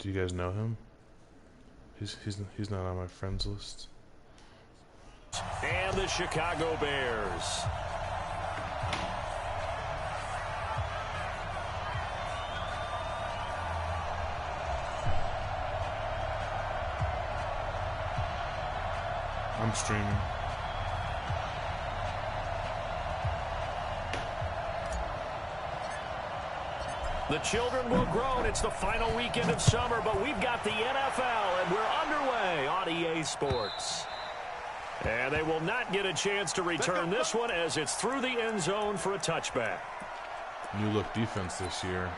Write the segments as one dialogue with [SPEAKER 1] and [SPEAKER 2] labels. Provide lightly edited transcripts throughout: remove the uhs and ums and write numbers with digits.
[SPEAKER 1] Do you guys know him? He's not on my friends list.
[SPEAKER 2] And the Chicago Bears.
[SPEAKER 1] I'm streaming.
[SPEAKER 2] The children will groan. It's the final weekend of summer, but we've got the NFL, and we're underway on EA Sports. And they will not get a chance to return this one as it's through the end zone for a touchback.
[SPEAKER 1] New look defense this year.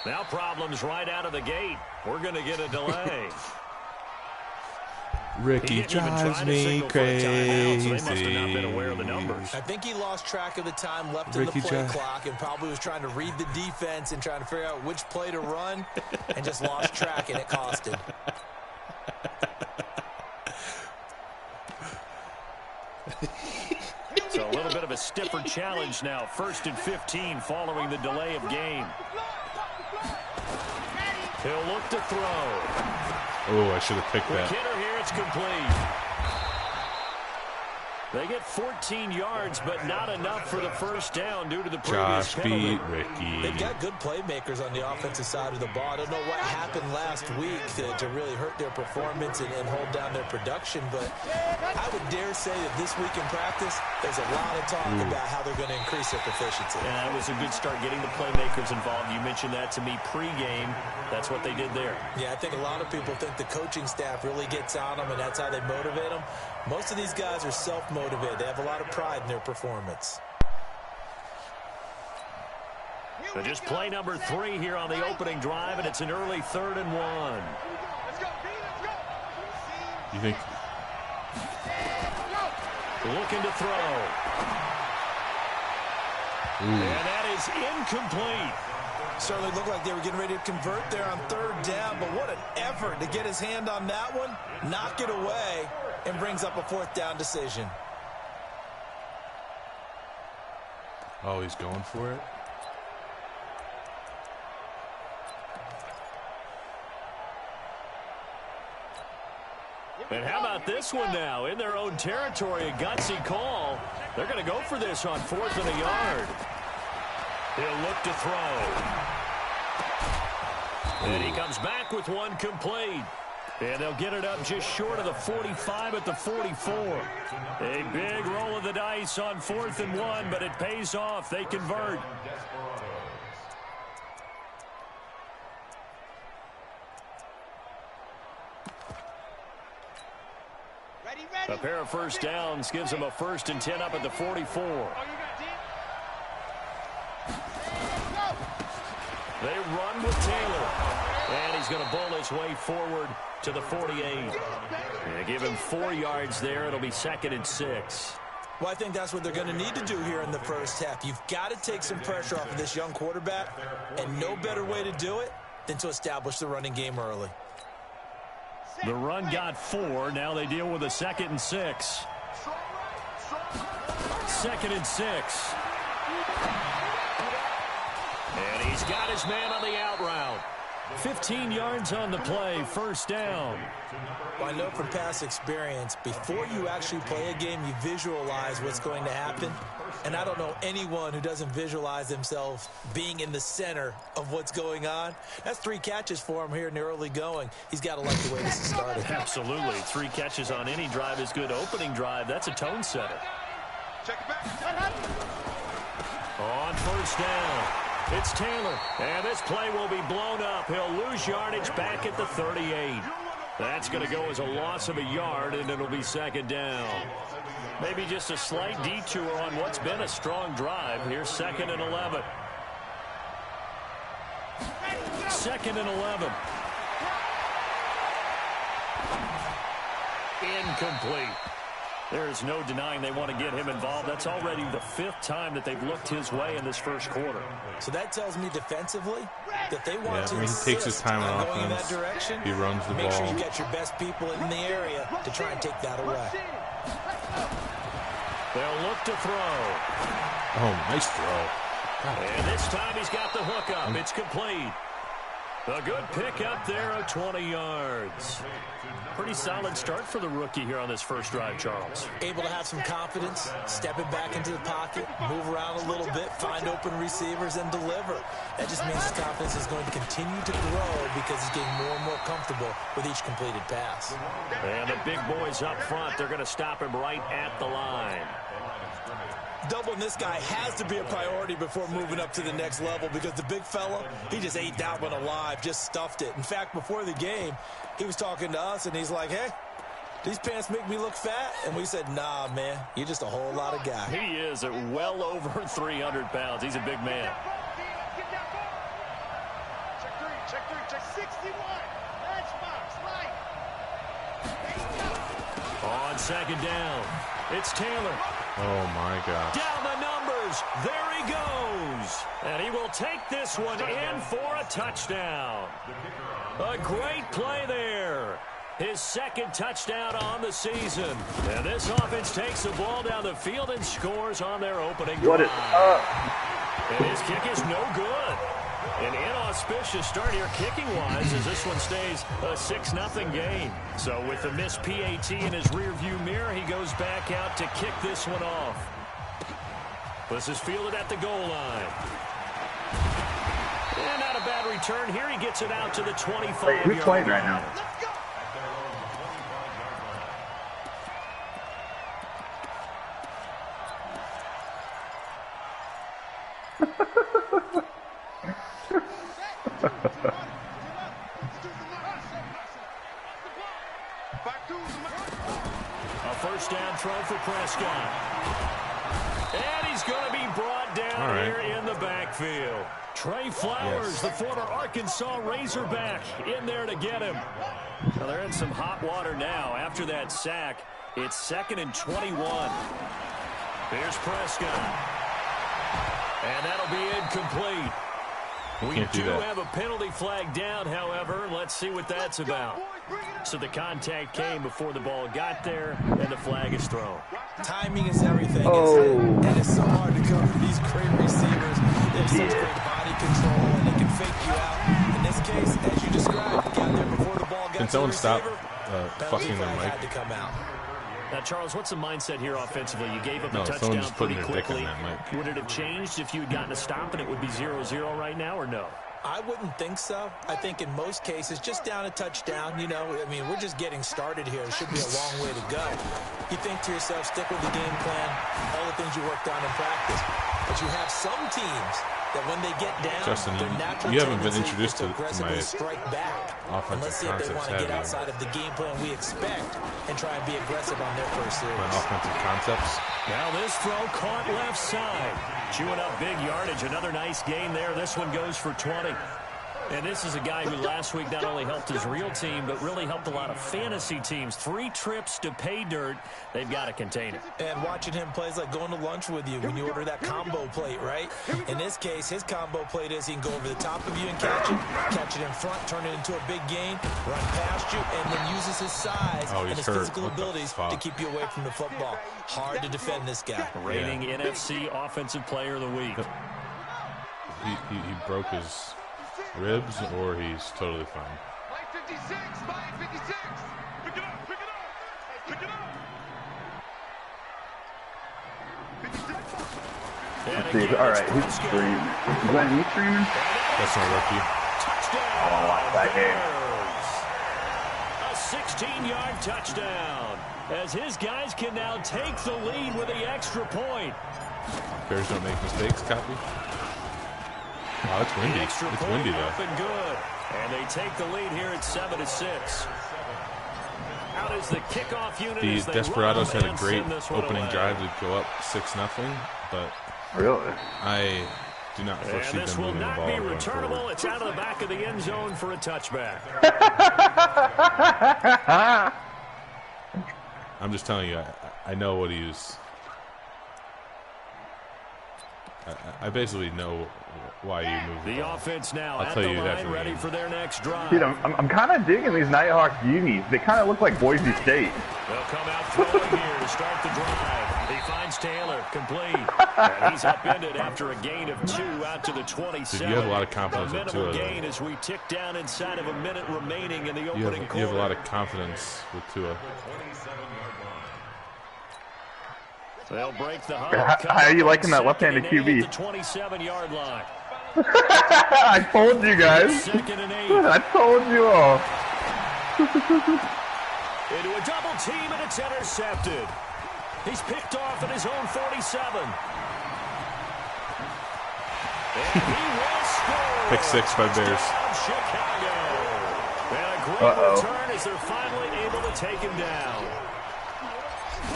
[SPEAKER 2] Now problems right out of the gate. We're going to get a delay.
[SPEAKER 1] Ricky drives me crazy.
[SPEAKER 2] So they must have not been aware of the numbers.
[SPEAKER 3] I think he lost track of the time left in the play clock and probably was trying to read the defense and trying to figure out which play to run and just lost track, and it cost him.
[SPEAKER 2] So a little bit of a stiffer challenge now. 1st and 15 following the delay of game. He'll look to throw.
[SPEAKER 1] Oh, I should have picked that.
[SPEAKER 2] Quick hitter here, it's complete. They get 14 yards, but not enough for the first down due to the previous penalty.
[SPEAKER 1] Josh beat Ricky.
[SPEAKER 3] They've got good playmakers on the offensive side of the ball. I don't know what happened last week to really hurt their performance and hold down their production, but I would dare say that this week in practice, there's a lot of talk about how they're going to increase their proficiency.
[SPEAKER 2] Yeah, that was a good start getting the playmakers involved. You mentioned that to me pregame. That's what they did there.
[SPEAKER 3] Yeah, I think a lot of people think the coaching staff really gets on them, and that's how they motivate them. Most of these guys are self-motivated. They have a lot of pride in their performance.
[SPEAKER 2] So just play number 3 here on the opening drive, and it's an early 3rd and 1.
[SPEAKER 1] You think?
[SPEAKER 2] Looking to throw. And that is incomplete.
[SPEAKER 3] Certainly looked like they were getting ready to convert there on 3rd down, but what an effort to get his hand on that one, knock it away, and brings up a 4th down decision.
[SPEAKER 1] Oh, he's going for it?
[SPEAKER 2] And how about this one now? In their own territory, a gutsy call. They're going to go for this on 4th and a yard. He'll look to throw. And he comes back with one complete. And they'll get it up just short of the 45 at the 44. A big roll of the dice on 4th and 1, but it pays off. They convert. A pair of first downs gives them a 1st and 10 up at the 44. They run with Taylor. And he's going to bull his way forward to the 48. They give him 4 yards there. It'll be 2nd and 6.
[SPEAKER 3] Well, I think that's what they're going to need to do here in the first half. You've got to take some pressure off of this young quarterback, and no better way to do it than to establish the running game early.
[SPEAKER 2] The run got 4. Now they deal with a 2nd and 6. 2nd and 6. And he's got his man on the out route. 15 yards on the play, 1st down.
[SPEAKER 3] Well, I know from past experience, before you actually play a game, you visualize what's going to happen. And I don't know anyone who doesn't visualize themselves being in the center of what's going on. That's 3 catches for him here in the early going. He's got to like the way this is started.
[SPEAKER 2] Absolutely. 3 catches on any drive is good. Opening drive, that's a tone setter.
[SPEAKER 4] Check it back.
[SPEAKER 2] On 1st down, it's Taylor. And this play will be blown up. He'll lose yardage back at the 38. That's going to go as a loss of a yard, and it'll be second down. Maybe just a slight detour on what's been a strong drive. Here's 2nd and 11. 2nd and 11. Incomplete. There's no denying they want to get him involved. That's already the 5th time that they've looked his way in this first quarter.
[SPEAKER 3] So that tells me defensively that they want to
[SPEAKER 1] he takes his time on
[SPEAKER 3] going in that
[SPEAKER 1] offense.
[SPEAKER 3] direction.
[SPEAKER 1] He runs the
[SPEAKER 3] Make
[SPEAKER 1] ball.
[SPEAKER 3] sure you get your best people in the area to try and take that away.
[SPEAKER 2] They'll look to throw.
[SPEAKER 1] Oh, nice throw.
[SPEAKER 2] And this time he's got the hook up. It's complete. A good pick up there of 20 yards. Pretty solid start for the rookie here on this first drive, Charles.
[SPEAKER 3] Able to have some confidence, stepping back into the pocket, move around a little bit, find open receivers, and deliver. That just means his confidence is going to continue to grow because he's getting more and more comfortable with each completed pass.
[SPEAKER 2] And the big boys up front, they're going to stop him right at the line.
[SPEAKER 3] Doubling this guy has to be a priority before moving up to the next level because the big fella, he just ate that one alive, just stuffed it. In fact, before the game, he was talking to us, and he's like, hey, these pants make me look fat? And we said, nah, man, you're just a whole lot of guy.
[SPEAKER 2] He is at well over 300 pounds. He's a big man.
[SPEAKER 4] Check 61. That's Fox, right.
[SPEAKER 2] On second down, it's Taylor.
[SPEAKER 1] Oh, my God.
[SPEAKER 2] Down the numbers. There he goes. And he will take this one in for a touchdown. A great play there. His 2nd touchdown on the season. And this offense takes the ball down the field and scores on their opening drive.
[SPEAKER 5] What is up?
[SPEAKER 2] And his kick is no good. An inauspicious start here kicking-wise as this one stays a 6-0 game. So with the missed PAT in his rearview mirror, he goes back out to kick this one off. This is fielded at the goal line. And not a bad return here. He gets it out to the 25-yard line.
[SPEAKER 5] Wait, who's playing right now?
[SPEAKER 2] A first down throw for Prescott. And he's going to be brought down here in the backfield. Trey Flowers, the former Arkansas Razorback, in there to get him. Now they're in some hot water now. After that sack, it's 2nd and 21. Here's Prescott. And that'll be incomplete. We do have a penalty flag down, however. Let's see what that's about. So the contact came before the ball got there, and the flag is thrown.
[SPEAKER 3] Timing is everything, isn't it? And it's so hard to cover these great receivers. They have such great body control, and they can fake you out. In this case, as you described, he got there before the ball got to the receiver.
[SPEAKER 1] Can someone stop fucking their mic?
[SPEAKER 3] Had to come out.
[SPEAKER 2] Now, Charles, what's the mindset here offensively? You gave up a touchdown pretty quickly. Would it have changed if you had gotten a stop and it would be 0-0 right now, or no?
[SPEAKER 3] I wouldn't think so. I think in most cases, just down a touchdown, you know, I mean, we're just getting started here. It should be a long way to go. You think to yourself, stick with the game plan, all the things you worked on in practice. But you have some teams that when they get down,
[SPEAKER 1] Justin,
[SPEAKER 3] their natural
[SPEAKER 1] you haven't been
[SPEAKER 3] tendency
[SPEAKER 1] introduced
[SPEAKER 3] is
[SPEAKER 1] to
[SPEAKER 3] aggressively
[SPEAKER 1] my
[SPEAKER 3] strike back.
[SPEAKER 1] offensive
[SPEAKER 3] And let's see if they want to get
[SPEAKER 1] concepts,
[SPEAKER 3] outside of the game plan we expect and try and be aggressive on their first series.
[SPEAKER 1] My offensive concepts.
[SPEAKER 2] Now this throw caught left side. Chewing up big yardage. Another nice gain there. This one goes for 20. And this is a guy who last week not only helped his real team, but really helped a lot of fantasy teams. 3 trips to pay dirt. They've got to contain it.
[SPEAKER 3] And watching him play is like going to lunch with you when you order that combo plate, right? In this case, his combo plate is he can go over the top of you and catch it in front, turn it into a big gain, run past you, and then uses his size and his physical abilities to keep you away from the football. Hard to defend this guy.
[SPEAKER 2] Rating NFC Offensive Player of the Week.
[SPEAKER 1] He broke his ribs, or he's totally fine.
[SPEAKER 4] 56, 56. Pick it up, pick it up, pick it up. 56.
[SPEAKER 5] All right, who's streaming? Is that me streaming?
[SPEAKER 1] That's not rookie.
[SPEAKER 5] I want to watch that game.
[SPEAKER 2] A 16-yard touchdown, as his guys can now take the lead with the extra point.
[SPEAKER 1] Bears don't make mistakes, copy. Wow, it's windy.
[SPEAKER 2] Extra
[SPEAKER 1] It's
[SPEAKER 2] point
[SPEAKER 1] windy,
[SPEAKER 2] up
[SPEAKER 1] though.
[SPEAKER 2] and good. And they take the lead here at 7-6. Out is the kickoff unit.
[SPEAKER 1] The
[SPEAKER 2] as they
[SPEAKER 1] Desperados
[SPEAKER 2] run
[SPEAKER 1] had a
[SPEAKER 2] and
[SPEAKER 1] great
[SPEAKER 2] send this one
[SPEAKER 1] opening
[SPEAKER 2] away.
[SPEAKER 1] drive to go up 6-0, but
[SPEAKER 5] Really?
[SPEAKER 1] I do not foresee
[SPEAKER 2] And this
[SPEAKER 1] them
[SPEAKER 2] will
[SPEAKER 1] moving the
[SPEAKER 2] not
[SPEAKER 1] ball
[SPEAKER 2] be
[SPEAKER 1] going
[SPEAKER 2] returnable.
[SPEAKER 1] forward.
[SPEAKER 2] It's out of the back of the end zone for a touchback.
[SPEAKER 1] I'm just telling you, I know what he's. I basically know why you moved the
[SPEAKER 2] The
[SPEAKER 1] ball.
[SPEAKER 2] offense now
[SPEAKER 1] I'll
[SPEAKER 2] at
[SPEAKER 1] tell
[SPEAKER 2] the
[SPEAKER 1] you
[SPEAKER 2] line,
[SPEAKER 1] after the
[SPEAKER 2] ready
[SPEAKER 1] game.
[SPEAKER 2] for their next drive.
[SPEAKER 5] Dude, I'm kind of digging these Nighthawks unis. They kind of look like Boise State.
[SPEAKER 2] They'll come out throwing here to start the drive. He finds Taylor, complete. And he's upended after a gain of 2 out to the 27.
[SPEAKER 1] Dude, you have a lot of confidence
[SPEAKER 2] A
[SPEAKER 1] in
[SPEAKER 2] minimal
[SPEAKER 1] Tua, though.
[SPEAKER 2] gain as we tick down inside of a minute remaining in the
[SPEAKER 1] You
[SPEAKER 2] opening
[SPEAKER 1] have
[SPEAKER 2] quarter.
[SPEAKER 1] a lot of confidence with Tua.
[SPEAKER 2] They'll break the
[SPEAKER 5] How are you liking that left-handed QB?
[SPEAKER 2] The 27-yard line.
[SPEAKER 5] I told you guys.
[SPEAKER 2] 2nd and 8.
[SPEAKER 5] I told you all.
[SPEAKER 2] Into a double team, and it's intercepted. He's picked off at his own 47. And he will score.
[SPEAKER 1] Pick 6 by Bears.
[SPEAKER 2] Touchdown, Chicago. And a great return as they're finally able to take him down.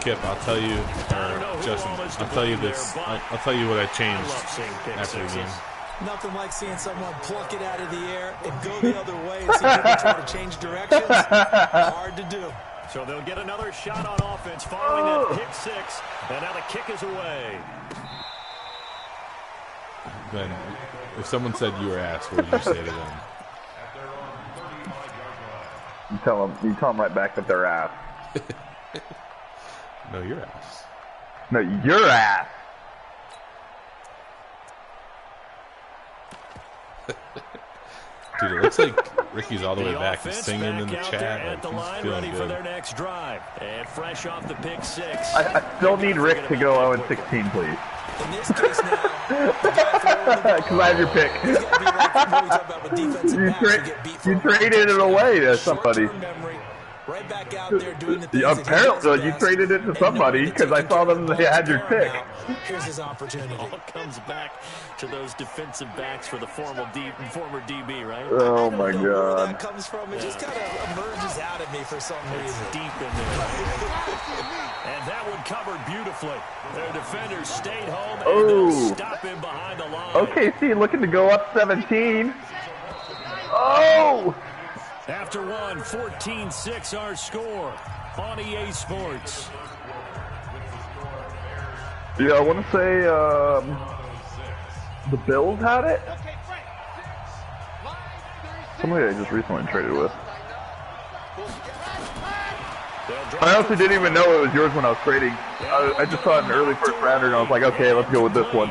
[SPEAKER 1] Kip, I'll tell you, Justin, I'll tell you this. I'll tell you what I changed
[SPEAKER 2] love seeing pick
[SPEAKER 1] after the game.
[SPEAKER 2] sixes.
[SPEAKER 3] Nothing like seeing someone pluck it out of the air and go the other way and see people try to change directions. Hard to do.
[SPEAKER 2] So they'll get another shot on offense following that pick 6. And now the kick is away.
[SPEAKER 1] Ben, if someone said you were ass, what would you say to them?
[SPEAKER 5] You tell them right back that they're ass.
[SPEAKER 1] No, you're ass.
[SPEAKER 5] No, your ass.
[SPEAKER 1] Dude, it looks like Ricky's all the way back. He's
[SPEAKER 2] offense
[SPEAKER 1] singing in the
[SPEAKER 2] back out there
[SPEAKER 1] chat.
[SPEAKER 2] at the
[SPEAKER 1] Like,
[SPEAKER 2] line,
[SPEAKER 1] he's
[SPEAKER 2] ready
[SPEAKER 1] feeling
[SPEAKER 2] for their
[SPEAKER 1] good.
[SPEAKER 2] next drive. And fresh off the pick 6.
[SPEAKER 5] I still need Rick to go 0-16, please.
[SPEAKER 3] In this case now, the guy throwing the ball,
[SPEAKER 5] Because I have your pick.
[SPEAKER 3] he's got to be like what we talk about with defensive
[SPEAKER 5] You,
[SPEAKER 3] backs who get beat for
[SPEAKER 5] you
[SPEAKER 3] a
[SPEAKER 5] traded it away to somebody.
[SPEAKER 3] short-term memory, right back out there doing the things
[SPEAKER 5] Apparently,
[SPEAKER 3] that he does
[SPEAKER 5] you
[SPEAKER 3] best,
[SPEAKER 5] traded it to
[SPEAKER 3] and
[SPEAKER 5] somebody
[SPEAKER 3] knowing that
[SPEAKER 5] because I
[SPEAKER 3] taking
[SPEAKER 5] saw
[SPEAKER 3] care of
[SPEAKER 5] them.
[SPEAKER 3] the
[SPEAKER 5] They
[SPEAKER 3] ball
[SPEAKER 5] had
[SPEAKER 3] is
[SPEAKER 5] your pick.
[SPEAKER 3] paramount. Here's his opportunity.
[SPEAKER 2] All comes back to those defensive backs for the former DB, right?
[SPEAKER 5] Oh
[SPEAKER 3] I don't
[SPEAKER 5] my
[SPEAKER 3] know where
[SPEAKER 5] god.
[SPEAKER 3] that comes from. It just kind of emerges out of me for some
[SPEAKER 2] It's
[SPEAKER 3] reason.
[SPEAKER 2] deep in there. And that one covered beautifully. Their defenders stayed home, and they'll
[SPEAKER 5] Oh.
[SPEAKER 2] stop him behind the line.
[SPEAKER 5] OKC looking to go up 17. Oh!
[SPEAKER 2] After one, 14-6 our score on EA Sports.
[SPEAKER 5] Yeah, I want to say the Bills had it. Somebody I just recently traded with. I honestly didn't even know it was yours when I was trading. I just saw it in the early first rounder, and I was like, okay, let's go with this one.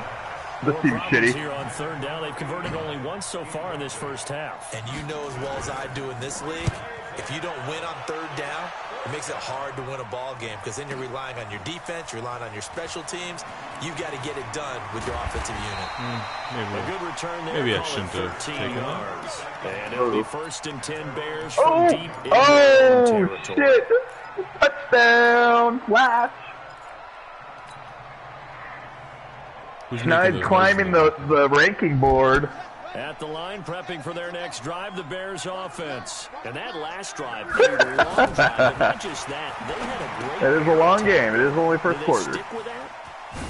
[SPEAKER 5] This
[SPEAKER 2] More
[SPEAKER 5] seems
[SPEAKER 2] problems
[SPEAKER 5] shitty.
[SPEAKER 2] here on 3rd down. They've converted only once so far in this first half.
[SPEAKER 3] And you know as well as I do in this league, if you don't win on 3rd down, it makes it hard to win a ball game because then you're relying on your defense, you're relying on your special teams. You've got to get it done with your offensive unit.
[SPEAKER 2] A good return there.
[SPEAKER 1] Maybe I
[SPEAKER 2] call it
[SPEAKER 1] shouldn't have
[SPEAKER 2] 13
[SPEAKER 1] taken it.
[SPEAKER 2] yards. And it'll be 1st and 10 Bears from
[SPEAKER 5] Oh!
[SPEAKER 2] deep in their own
[SPEAKER 5] Oh,
[SPEAKER 2] territory.
[SPEAKER 5] shit! Touchdown! Flash!
[SPEAKER 1] Who's making
[SPEAKER 5] Schneid
[SPEAKER 1] those
[SPEAKER 5] climbing
[SPEAKER 1] moves?
[SPEAKER 5] the ranking board.
[SPEAKER 2] At the line, prepping for their next drive, the Bears offense. And that last drive played a long drive, but not just that. They had a great
[SPEAKER 5] It is a long game. It is only
[SPEAKER 2] Do
[SPEAKER 5] first
[SPEAKER 2] they
[SPEAKER 5] quarter.
[SPEAKER 2] stick with that?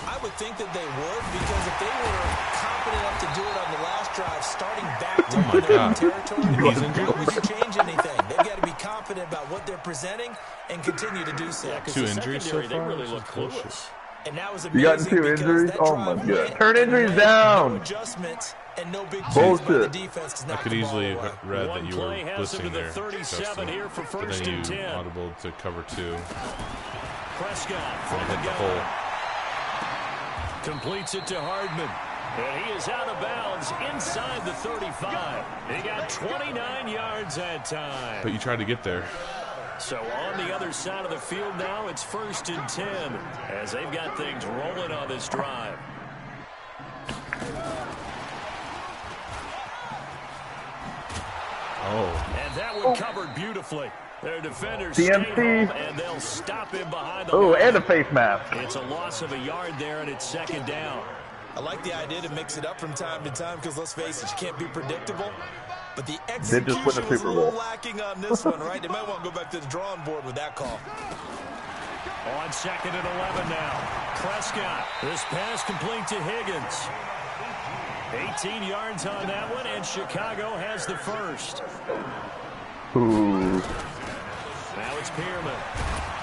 [SPEAKER 3] I would think that they would because if they were confident enough to do it on the last drive, starting back to
[SPEAKER 1] Oh my
[SPEAKER 3] their own
[SPEAKER 1] God.
[SPEAKER 3] territory,
[SPEAKER 1] He's injured.
[SPEAKER 3] why would you change anything? They've got to be confident about what they're presenting and continue to do so.
[SPEAKER 2] Yeah, 'cause
[SPEAKER 1] 2
[SPEAKER 2] the
[SPEAKER 1] injuries so
[SPEAKER 2] secondary, they
[SPEAKER 1] far?
[SPEAKER 2] really
[SPEAKER 1] This is
[SPEAKER 2] look
[SPEAKER 1] bullshit.
[SPEAKER 2] clueless.
[SPEAKER 3] And that was
[SPEAKER 5] You
[SPEAKER 3] amazing
[SPEAKER 5] got 2
[SPEAKER 3] because
[SPEAKER 5] injuries?
[SPEAKER 3] that
[SPEAKER 5] Oh
[SPEAKER 3] drive
[SPEAKER 5] my
[SPEAKER 3] went
[SPEAKER 5] god. Turn
[SPEAKER 3] and
[SPEAKER 5] injuries
[SPEAKER 3] went,
[SPEAKER 5] down!
[SPEAKER 3] No adjustments and no big plays by the
[SPEAKER 5] Bullshit.
[SPEAKER 3] defense to
[SPEAKER 1] I
[SPEAKER 3] knock
[SPEAKER 1] could
[SPEAKER 3] the ball
[SPEAKER 1] easily
[SPEAKER 3] away.
[SPEAKER 1] read
[SPEAKER 2] One
[SPEAKER 1] that you
[SPEAKER 2] play
[SPEAKER 1] were
[SPEAKER 2] has him to
[SPEAKER 1] blitzing
[SPEAKER 2] the
[SPEAKER 1] there,
[SPEAKER 2] 37
[SPEAKER 1] Justin,
[SPEAKER 2] here for
[SPEAKER 1] but
[SPEAKER 2] 1st
[SPEAKER 1] then
[SPEAKER 2] and
[SPEAKER 1] you
[SPEAKER 2] 10.
[SPEAKER 1] audible to cover 2.
[SPEAKER 2] Prescott from
[SPEAKER 1] And
[SPEAKER 2] the
[SPEAKER 1] hit the
[SPEAKER 2] gun.
[SPEAKER 1] hole.
[SPEAKER 2] Completes it to Hardman. And he is out of bounds inside the 35. He got 29 yards that time.
[SPEAKER 1] But you tried to get there.
[SPEAKER 2] So on the other side of the field now, it's 1st and 10 as they've got things rolling on this drive.
[SPEAKER 1] Oh,
[SPEAKER 2] And that one covered beautifully. Their defenders
[SPEAKER 5] CMC.
[SPEAKER 2] stay home, and they'll stop him behind the
[SPEAKER 5] Oh,
[SPEAKER 2] line.
[SPEAKER 5] and a face mask.
[SPEAKER 2] It's a loss of a yard there, and it's 2nd down.
[SPEAKER 3] I like the idea to mix it up from time to time because, let's face it, you can't be predictable. But the
[SPEAKER 5] They just win the
[SPEAKER 3] execution was a
[SPEAKER 5] Super
[SPEAKER 3] little
[SPEAKER 5] Bowl.
[SPEAKER 3] lacking on this one, right? They might want to go back to the drawing board with that call.
[SPEAKER 2] On 2nd and 11 now. Prescott. This pass complete to Higgins. 18 yards on that one, and Chicago has the first.
[SPEAKER 5] Ooh.
[SPEAKER 2] Now it's Pearman.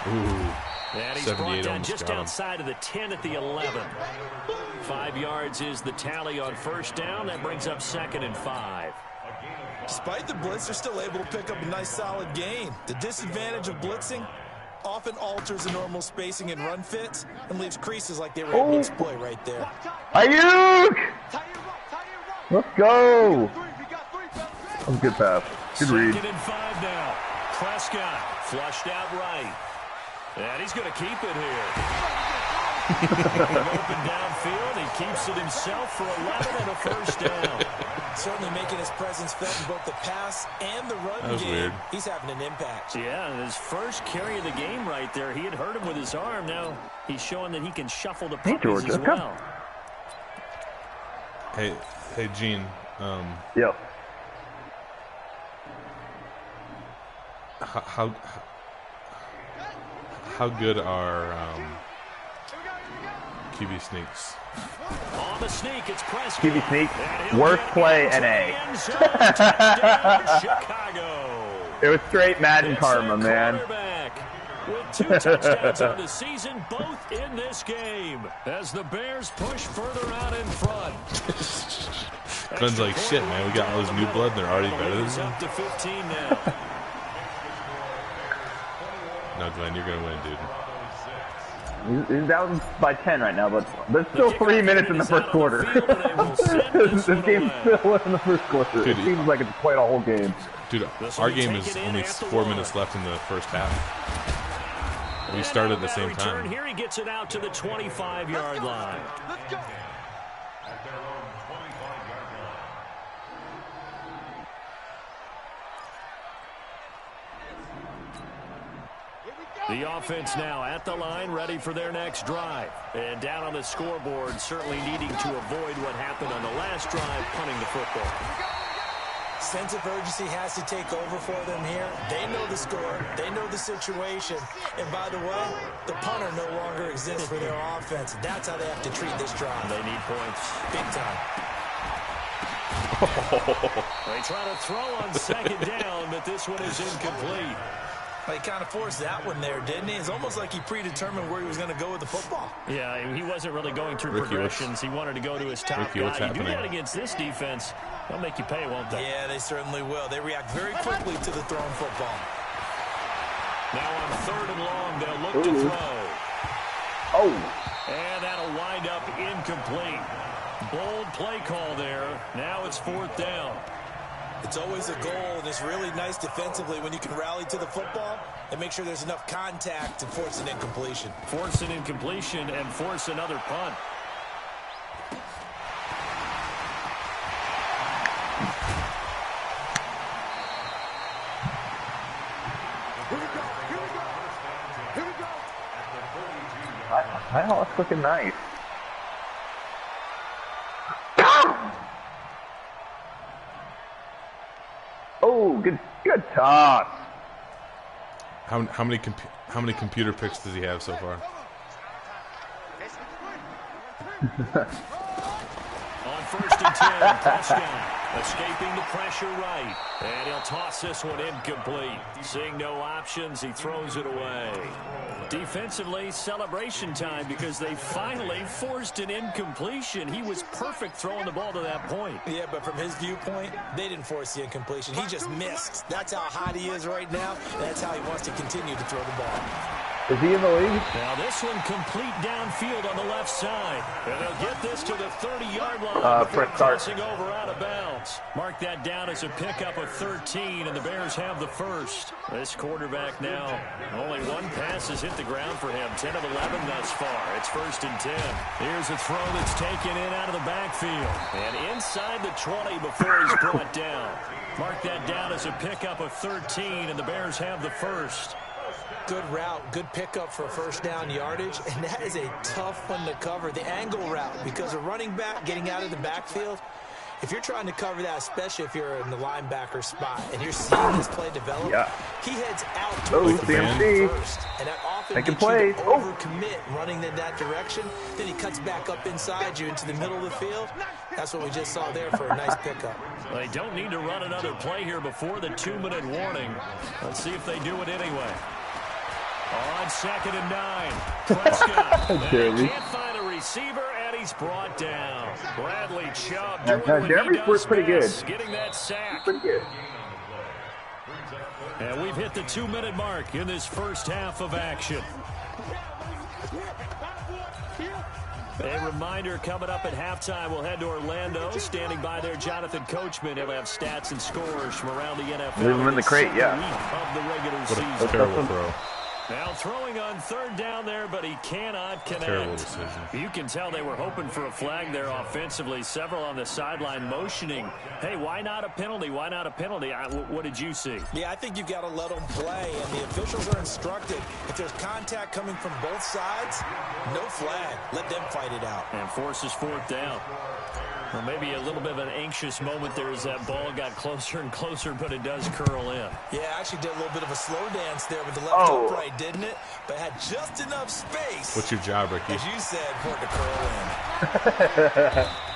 [SPEAKER 1] Ooh.
[SPEAKER 2] And he's
[SPEAKER 1] 78
[SPEAKER 2] brought down
[SPEAKER 1] almost
[SPEAKER 2] just
[SPEAKER 1] got him.
[SPEAKER 2] outside of the 10 at the 11. 5 yards is the tally on first down. That brings up 2nd and 5.
[SPEAKER 3] Despite the blitz, they're still able to pick up a nice, solid gain. The disadvantage of blitzing often alters the normal spacing and run fits and leaves creases like they were able to exploit right there.
[SPEAKER 5] Ayuk! Let's go! That was a good pass. Good read.
[SPEAKER 2] 2nd and 5 now. Prescott flushed out right. And he's going to keep it here. Open downfield. He keeps it himself for 11 and a first down.
[SPEAKER 3] Certainly making his presence felt in both the pass and the run
[SPEAKER 1] That was
[SPEAKER 3] game.
[SPEAKER 1] weird.
[SPEAKER 3] He's having an impact.
[SPEAKER 2] Yeah, his first carry of the game right there. He had hurt him with his arm. Now he's showing that he can shuffle the puppies
[SPEAKER 5] George,
[SPEAKER 2] as
[SPEAKER 5] come.
[SPEAKER 2] well.
[SPEAKER 1] Hey, Gene.
[SPEAKER 5] Yep.
[SPEAKER 1] How good are QB sneaks?
[SPEAKER 2] On the sneak, it's Prescott.
[SPEAKER 5] QB sneak,
[SPEAKER 2] And he'll
[SPEAKER 5] worst
[SPEAKER 2] get
[SPEAKER 5] play
[SPEAKER 2] into
[SPEAKER 5] NA.
[SPEAKER 2] the end zone. Touchdown, Chicago.
[SPEAKER 5] It was straight Madden
[SPEAKER 2] It's
[SPEAKER 5] karma,
[SPEAKER 2] their
[SPEAKER 5] man.
[SPEAKER 2] quarterback with 2 touchdowns on the season, both in this game, as the Bears push further out in front.
[SPEAKER 1] Glenn's like, shit, man, we got all this new blood, and they're already better than
[SPEAKER 2] It's
[SPEAKER 1] me.
[SPEAKER 2] up to 15 now.
[SPEAKER 1] No, Glenn, you're going to win, dude.
[SPEAKER 5] He's down by 10 right now, but there's still 3 minutes in the first quarter. This game's still in the first quarter.
[SPEAKER 1] Dude,
[SPEAKER 5] It seems like it's played a whole game.
[SPEAKER 1] Dude, our game is only 4 minutes left in the first half. We started at the same time.
[SPEAKER 2] Here he gets it out to the 25-yard line.
[SPEAKER 4] Let's go.
[SPEAKER 2] The offense now at the line, ready for their next drive. And down on the scoreboard, certainly needing to avoid what happened on the last drive, punting the football.
[SPEAKER 3] Sense of urgency has to take over for them here. They know the score. They know the situation. And by the way, the punter no longer exists for their offense. That's how they have to treat this drive.
[SPEAKER 2] They need points.
[SPEAKER 3] Big time.
[SPEAKER 2] They try to throw on 2nd down, but this one is incomplete.
[SPEAKER 3] He kind of forced that one there, didn't he? It's almost like he predetermined where he was going to go with the football.
[SPEAKER 2] Yeah, he wasn't really going through
[SPEAKER 1] Ricky,
[SPEAKER 2] progressions. He wanted to go to his top
[SPEAKER 1] Ricky, what's
[SPEAKER 2] guy. You do
[SPEAKER 1] happening?
[SPEAKER 2] that against this defense, they'll make you pay, won't they?
[SPEAKER 3] Yeah, they certainly will. They react very quickly to the thrown football.
[SPEAKER 2] Now on 3rd and long, they'll look to throw.
[SPEAKER 5] Oh,
[SPEAKER 2] And that'll wind up incomplete. Bold play call there. Now it's 4th down.
[SPEAKER 3] It's always a goal, and it's really nice defensively when you can rally to the football and make sure there's enough contact to force an incompletion.
[SPEAKER 2] Force an incompletion and force another punt.
[SPEAKER 5] wow, that's looking nice. Oh, good toss.
[SPEAKER 1] How many computer picks does he have so far?
[SPEAKER 2] On 1st and 10, Prescott escaping the pressure right. And he'll toss this one incomplete. Seeing no options, he throws it away. Defensively, celebration time because they finally forced an incompletion. He was perfect throwing the ball to that point.
[SPEAKER 3] Yeah, but from his viewpoint, they didn't force the incompletion. He just missed. That's how hot he is right now. That's how he wants to continue to throw the ball.
[SPEAKER 5] Is he in the league?
[SPEAKER 2] Now this one complete downfield on the left side. And they'll get this to the 30-yard line before
[SPEAKER 5] Prescott.
[SPEAKER 2] crossing over out of bounds. Mark that down as a pickup of 13, and the Bears have the first. This quarterback now, only one pass has hit the ground for him. 10 of 11 thus far. It's 1st and 10. Here's a throw that's taken in out of the backfield. And inside the 20 before he's brought down. Mark that down as a pickup of 13, and the Bears have the first.
[SPEAKER 3] Good route, good pickup for first down yardage, and that is a tough one to cover, the angle route, because a running back getting out of the backfield, if you're trying to cover that, especially if you're in the linebacker spot and you're seeing this play develop, he heads out towards the first, and that often gets you to overcommit running in that direction. Then he cuts back up inside you into the middle of the field. That's what we just saw there for a nice pickup.
[SPEAKER 2] They don't need to run another play here before the 2-minute warning. Let's see if they do it anyway. On 2nd and 9, Prescott. They can't find a receiver, and he's brought down. Bradley Chubb doing what he does
[SPEAKER 5] pretty good.
[SPEAKER 2] Getting that sack.
[SPEAKER 5] Pretty good.
[SPEAKER 2] And we've hit the 2-minute mark in this first half of action. A reminder, coming up at halftime, we'll head to Orlando. Standing by there, Jonathan Coachman. He'll have stats and scores from around the NFL.
[SPEAKER 5] Leave him in the crate,
[SPEAKER 2] Of the regular season.
[SPEAKER 1] What a terrible throw.
[SPEAKER 2] Now throwing on 3rd down there, but he cannot connect.
[SPEAKER 1] Terrible decision.
[SPEAKER 2] You can tell they were hoping for a flag there offensively. Several on the sideline motioning, hey, why not a penalty? Why not a penalty? What did you see?
[SPEAKER 3] Yeah, I think you've got to let them play, and the officials are instructed. If there's contact coming from both sides, no flag. Let them fight it out.
[SPEAKER 2] And forces 4th down. Well, maybe a little bit of an anxious moment there as that ball got closer and closer, but it does curl in.
[SPEAKER 3] Yeah, actually did a little bit of a slow dance there with the left upright, didn't it? But had just enough space.
[SPEAKER 1] What's your job, Ricky?
[SPEAKER 3] As you said, for it to curl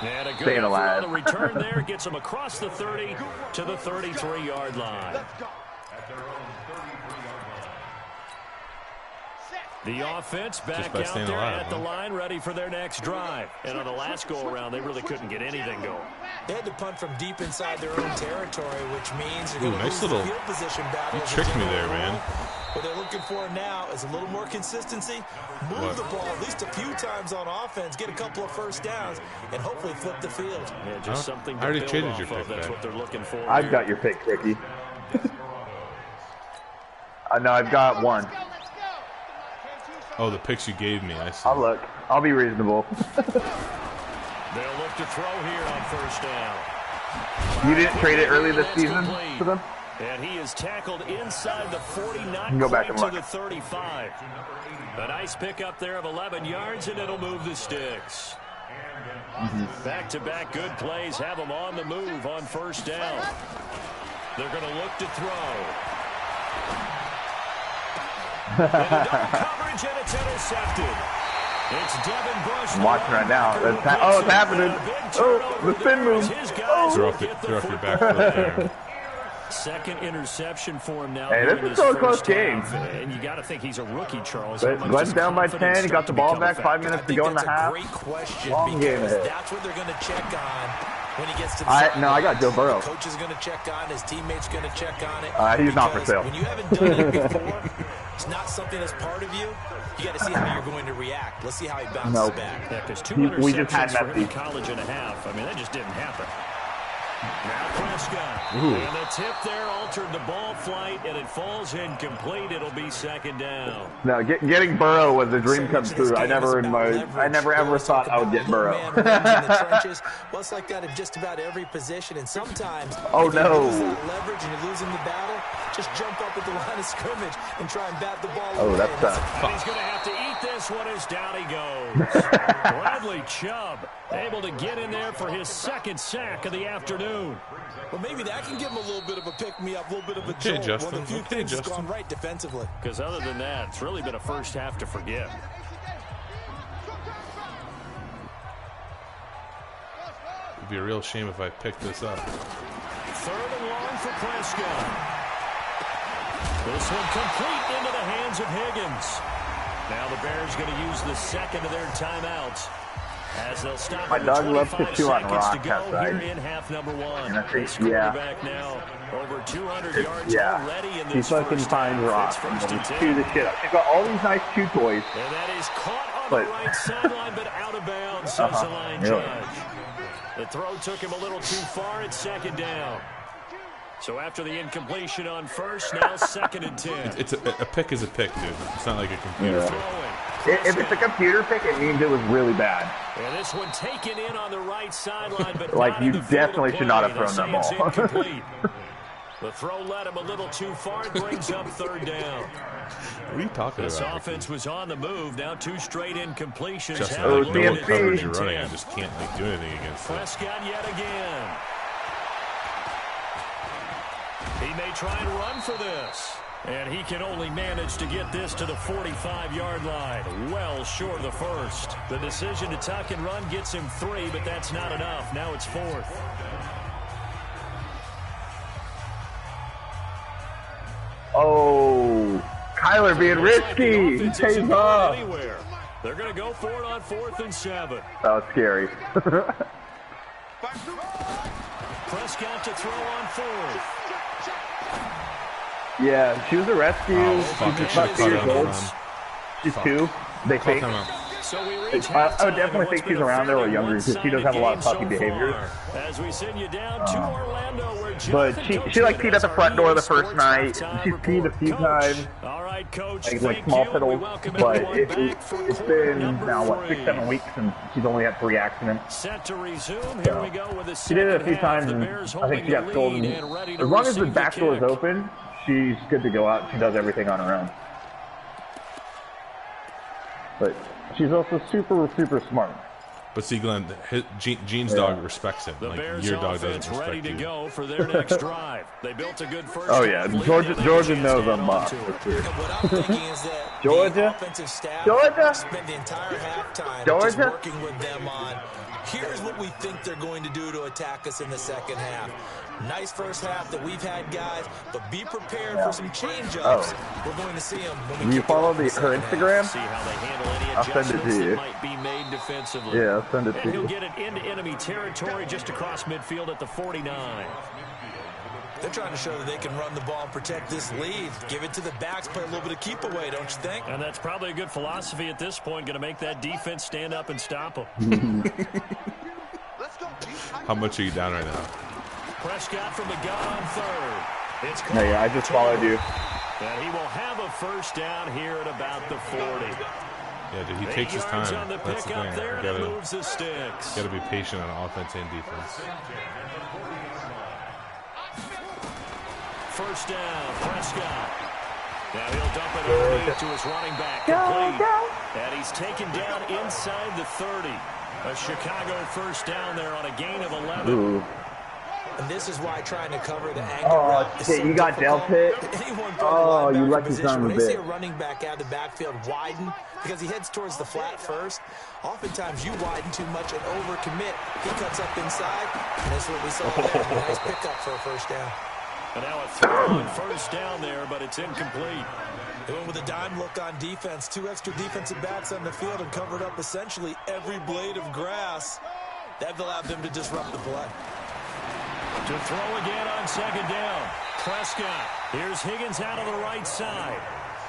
[SPEAKER 3] in.
[SPEAKER 2] And a good effort on the return there gets him across the 30 to the 33-yard line. The offense back out there at the line, ready for their next drive. And on the last go-around, they really couldn't get anything going.
[SPEAKER 3] They had to punt from deep inside their own territory, which means they're going to lose
[SPEAKER 1] little
[SPEAKER 3] the field position battle.
[SPEAKER 1] You tricked me there, man.
[SPEAKER 3] What they're looking for now is a little more consistency. Move the ball at least a few times on offense, get a couple of first downs, and hopefully flip the field.
[SPEAKER 2] Yeah, just something
[SPEAKER 1] I already
[SPEAKER 2] to
[SPEAKER 1] traded
[SPEAKER 2] build
[SPEAKER 1] your
[SPEAKER 2] off of.
[SPEAKER 1] pick
[SPEAKER 2] That's
[SPEAKER 1] back.
[SPEAKER 2] what they're looking for.
[SPEAKER 5] I've got your pick, Ricky. No, I've got one.
[SPEAKER 1] Oh, the picks you gave me. I see.
[SPEAKER 5] I'll look. I'll be reasonable.
[SPEAKER 2] They'll look to throw here on first down.
[SPEAKER 5] You didn't trade it early this season for them?
[SPEAKER 2] And he is tackled inside the 40, not
[SPEAKER 5] Go back
[SPEAKER 2] quite
[SPEAKER 5] and
[SPEAKER 2] to
[SPEAKER 5] look.
[SPEAKER 2] the 35. A nice pickup there of 11 yards, and it'll move the sticks. Back-to-back good plays have them on the move on first down. They're going to look to throw. And a double coverage, and it's intercepted. It's Devin Bush.
[SPEAKER 5] I'm watching right now. It's happening. Oh, the spin move. Oh.
[SPEAKER 1] Throw off your back foot there.
[SPEAKER 2] Second interception for him now.
[SPEAKER 5] Hey, this is still a close game.
[SPEAKER 2] And you got to think he's a rookie, Charles.
[SPEAKER 5] Glenn's down by 10. He got the ball back. 5 minutes to go in the half.
[SPEAKER 3] Great question.
[SPEAKER 5] Long game ahead.
[SPEAKER 3] That's what they're going to check on when he gets to the
[SPEAKER 5] No, I got Joe Burrow.
[SPEAKER 3] The coach is going to check on. His teammate's going to check on it.
[SPEAKER 5] He's not for sale.
[SPEAKER 3] When you haven't done it before, it's not something that's part of you. You got to see how you're going to react. Let's see how he bounces back.
[SPEAKER 2] Yeah, because 2
[SPEAKER 5] we just had
[SPEAKER 2] interceptions for him in
[SPEAKER 5] Messi.
[SPEAKER 2] college and a half. I mean, that just didn't happen. Now Prescott.
[SPEAKER 1] Ooh.
[SPEAKER 2] And the tip there altered the ball flight, and it falls incomplete. It'll be second down.
[SPEAKER 5] No, getting Burrow was a dream come true. I never ever thought I would get Burrow.
[SPEAKER 3] Well, it's like that in just about every position, and sometimes
[SPEAKER 5] Oh,
[SPEAKER 3] if you
[SPEAKER 5] no.
[SPEAKER 3] lose that leverage and you're losing the battle, just jump up at the line of scrimmage and try and bat the ball
[SPEAKER 5] Oh,
[SPEAKER 3] away.
[SPEAKER 5] that's tough.
[SPEAKER 2] And he's going to have to eat this one as down he goes. Bradley Chubb able to get in there for his second sack of the afternoon.
[SPEAKER 3] Well, maybe that can give him a little bit of a pick-me-up, a little bit of a
[SPEAKER 1] Okay,
[SPEAKER 3] jolt.
[SPEAKER 1] Justin.
[SPEAKER 3] One of the few
[SPEAKER 1] Okay,
[SPEAKER 3] things that's
[SPEAKER 1] Justin.
[SPEAKER 3] gone right defensively.
[SPEAKER 2] Because other than that, it's really been a first half to forget.
[SPEAKER 1] It'd be a real shame if I picked this up.
[SPEAKER 2] 3rd and long for Prescott. This one complete into the hands of Higgins. Now the Bears going to use the second of their timeouts as they'll stop.
[SPEAKER 5] My dog loves to
[SPEAKER 2] 25
[SPEAKER 5] chew on
[SPEAKER 2] seconds to
[SPEAKER 5] rocks
[SPEAKER 2] go
[SPEAKER 5] outside.
[SPEAKER 2] here in half number 1.
[SPEAKER 5] And I think,
[SPEAKER 2] This quarterback now over 200 yards already in
[SPEAKER 5] He
[SPEAKER 2] this
[SPEAKER 5] fucking
[SPEAKER 2] first
[SPEAKER 5] finds
[SPEAKER 2] half.
[SPEAKER 5] rocks
[SPEAKER 2] It's
[SPEAKER 5] and
[SPEAKER 2] first
[SPEAKER 5] then
[SPEAKER 2] and
[SPEAKER 5] he
[SPEAKER 2] 10.
[SPEAKER 5] chew the shit up. He's got all these nice chew toys.
[SPEAKER 2] And that is caught on
[SPEAKER 5] But-
[SPEAKER 2] the right sideline, but out of bounds, says the line
[SPEAKER 5] Really?
[SPEAKER 2] judge. The throw took him a little too far at second down. So after the incompletion on first, now 2nd and 10.
[SPEAKER 1] It's a pick is a pick, dude. It's not like a computer
[SPEAKER 5] Yeah.
[SPEAKER 1] pick.
[SPEAKER 5] If it's a computer pick, it means it was really bad.
[SPEAKER 2] And this one taken in on the right sideline, but
[SPEAKER 5] Like,
[SPEAKER 2] not
[SPEAKER 5] you
[SPEAKER 2] in the field of
[SPEAKER 5] definitely should not
[SPEAKER 2] play.
[SPEAKER 5] have thrown
[SPEAKER 2] They
[SPEAKER 5] that
[SPEAKER 2] say
[SPEAKER 5] ball.
[SPEAKER 2] it's incomplete. The throw led him a little too far. It brings up third down.
[SPEAKER 1] What are you talking
[SPEAKER 2] This
[SPEAKER 1] about?
[SPEAKER 2] offense was on the move. Now 2 straight incompletions.
[SPEAKER 1] Just
[SPEAKER 2] Having
[SPEAKER 1] like no
[SPEAKER 2] limited
[SPEAKER 1] coverage
[SPEAKER 2] third
[SPEAKER 1] you're running,
[SPEAKER 2] and
[SPEAKER 1] I just can't do anything against it.
[SPEAKER 2] Prescott yet again. He may try and run for this. And he can only manage to get this to the 45-yard line. Well short of the first. The decision to tuck and run gets him 3, but that's not enough. Now it's 4th.
[SPEAKER 5] Oh, Kyler being risky. He pays off.
[SPEAKER 2] Anywhere. They're going to go for it on 4th and 7.
[SPEAKER 5] That was scary.
[SPEAKER 2] Prescott to throw on 4th.
[SPEAKER 5] Yeah, she was a rescue.
[SPEAKER 1] Fuck
[SPEAKER 5] She's
[SPEAKER 1] it.
[SPEAKER 5] about 2 years old.
[SPEAKER 1] Fuck.
[SPEAKER 5] She's 2. They
[SPEAKER 1] Call
[SPEAKER 5] think.
[SPEAKER 1] timeout.
[SPEAKER 2] So we reach
[SPEAKER 5] I would
[SPEAKER 2] halftime,
[SPEAKER 5] definitely
[SPEAKER 2] and what's
[SPEAKER 5] think she's
[SPEAKER 2] been a
[SPEAKER 5] around there or
[SPEAKER 2] fairly
[SPEAKER 5] younger because she does have a lot of
[SPEAKER 2] one-sided
[SPEAKER 5] puppy
[SPEAKER 2] game so
[SPEAKER 5] behaviors.
[SPEAKER 2] far. As we send you down to Orlando, where
[SPEAKER 5] But
[SPEAKER 2] Jonathan
[SPEAKER 5] she like
[SPEAKER 2] Coachman
[SPEAKER 5] peed at the
[SPEAKER 2] has
[SPEAKER 5] front
[SPEAKER 2] our
[SPEAKER 5] door the
[SPEAKER 2] EA
[SPEAKER 5] first
[SPEAKER 2] Sports
[SPEAKER 5] night.
[SPEAKER 2] halftime
[SPEAKER 5] She's peed a few
[SPEAKER 2] report.
[SPEAKER 5] times.
[SPEAKER 2] Coach. All right, Coach.
[SPEAKER 5] Like
[SPEAKER 2] Thank
[SPEAKER 5] small
[SPEAKER 2] you. We
[SPEAKER 5] fiddles,
[SPEAKER 2] welcome
[SPEAKER 5] but
[SPEAKER 2] everyone back for
[SPEAKER 5] it's
[SPEAKER 2] quarter
[SPEAKER 5] been
[SPEAKER 2] number
[SPEAKER 5] now what
[SPEAKER 2] 3.
[SPEAKER 5] 6-7 weeks and she's only had 3 accidents.
[SPEAKER 2] Set to resume. Here we go with the
[SPEAKER 5] She did it a few
[SPEAKER 2] second half.
[SPEAKER 5] times
[SPEAKER 2] The
[SPEAKER 5] and
[SPEAKER 2] Bears
[SPEAKER 5] I
[SPEAKER 2] holding
[SPEAKER 5] think she got
[SPEAKER 2] the
[SPEAKER 5] scolded.
[SPEAKER 2] lead and ready to
[SPEAKER 5] As long as the
[SPEAKER 2] receive
[SPEAKER 5] back door is
[SPEAKER 2] kick.
[SPEAKER 5] open, she's good to go out. She does everything on her own. But she's also super, super smart.
[SPEAKER 1] But see, Glenn, Gene's dog respects him.
[SPEAKER 2] The
[SPEAKER 1] Like
[SPEAKER 2] Bears
[SPEAKER 1] your dog
[SPEAKER 2] offense
[SPEAKER 1] doesn't
[SPEAKER 2] ready
[SPEAKER 1] respect
[SPEAKER 2] to
[SPEAKER 1] you.
[SPEAKER 2] go for their next drive. They built a good first
[SPEAKER 5] Oh, yeah.
[SPEAKER 2] half lead,
[SPEAKER 5] Georgia
[SPEAKER 2] and they
[SPEAKER 5] knows
[SPEAKER 2] have a chance to
[SPEAKER 5] I'm
[SPEAKER 2] add
[SPEAKER 5] boss.
[SPEAKER 2] on to it.
[SPEAKER 3] What I'm thinking is that
[SPEAKER 5] Georgia?
[SPEAKER 3] the offensive staff
[SPEAKER 5] Georgia?
[SPEAKER 3] spent the entire halftime just
[SPEAKER 5] Georgia?
[SPEAKER 3] working with them on, here's what we think they're going to do to attack us in the second half. Nice first half that we've had, guys, but be prepared for some change-ups. We're going to see them when we
[SPEAKER 5] Will you
[SPEAKER 3] kick it
[SPEAKER 5] follow
[SPEAKER 3] off in the
[SPEAKER 5] her
[SPEAKER 3] second half.
[SPEAKER 5] Instagram?
[SPEAKER 2] See how they handle any
[SPEAKER 5] I'll send it to
[SPEAKER 2] adjustments
[SPEAKER 5] you.
[SPEAKER 2] that might be made defensively.
[SPEAKER 5] Yeah, I'll send it
[SPEAKER 2] And
[SPEAKER 5] to
[SPEAKER 2] he'll
[SPEAKER 5] you.
[SPEAKER 2] get it into enemy territory just across midfield at the 49.
[SPEAKER 3] They're trying to show that they can run the ball and protect this lead. Give it to the backs, play a little bit of keep away, don't you think?
[SPEAKER 2] And that's probably a good philosophy at this point, going to make that defense stand up and stop them.
[SPEAKER 1] How much are you down right now?
[SPEAKER 2] Prescott from the gun on 3rd. It's
[SPEAKER 5] No, yeah, I just followed you.
[SPEAKER 2] And he will have a first down here at about the 40.
[SPEAKER 1] Yeah, dude, he
[SPEAKER 2] 8
[SPEAKER 1] takes his
[SPEAKER 2] yards
[SPEAKER 1] time.
[SPEAKER 2] on the
[SPEAKER 1] That's the
[SPEAKER 2] pickup
[SPEAKER 1] thing.
[SPEAKER 2] there,
[SPEAKER 1] You
[SPEAKER 2] and it
[SPEAKER 1] gotta,
[SPEAKER 2] moves the sticks.
[SPEAKER 1] gotta be patient on offense and defense.
[SPEAKER 2] First down, Prescott. Now he'll dump it underneath to his running back. Complete. And he's taken down inside the 30. A Chicago first down there on a gain of 11.
[SPEAKER 5] Ooh.
[SPEAKER 3] And this is why trying to cover the angle
[SPEAKER 5] Oh,
[SPEAKER 3] route is
[SPEAKER 5] shit,
[SPEAKER 3] so
[SPEAKER 5] you got
[SPEAKER 3] difficult.
[SPEAKER 5] dealt it?
[SPEAKER 3] Anyone
[SPEAKER 5] Oh,
[SPEAKER 3] from the
[SPEAKER 5] you
[SPEAKER 3] linebacker
[SPEAKER 5] lucky
[SPEAKER 3] position,
[SPEAKER 5] son of a
[SPEAKER 3] when they see a
[SPEAKER 5] bitch.
[SPEAKER 3] running back out of the backfield widen because he heads towards the flat first, oftentimes you widen too much and overcommit. He cuts up inside, and that's what we saw there. Nice pickup for a first down.
[SPEAKER 2] And now a throw on first down there, but it's incomplete.
[SPEAKER 3] They went with a dime look on defense. 2 extra defensive backs on the field and covered up essentially every blade of grass. That allowed them to disrupt the play.
[SPEAKER 2] To throw again on second down. Prescott. Here's Higgins out of the right side.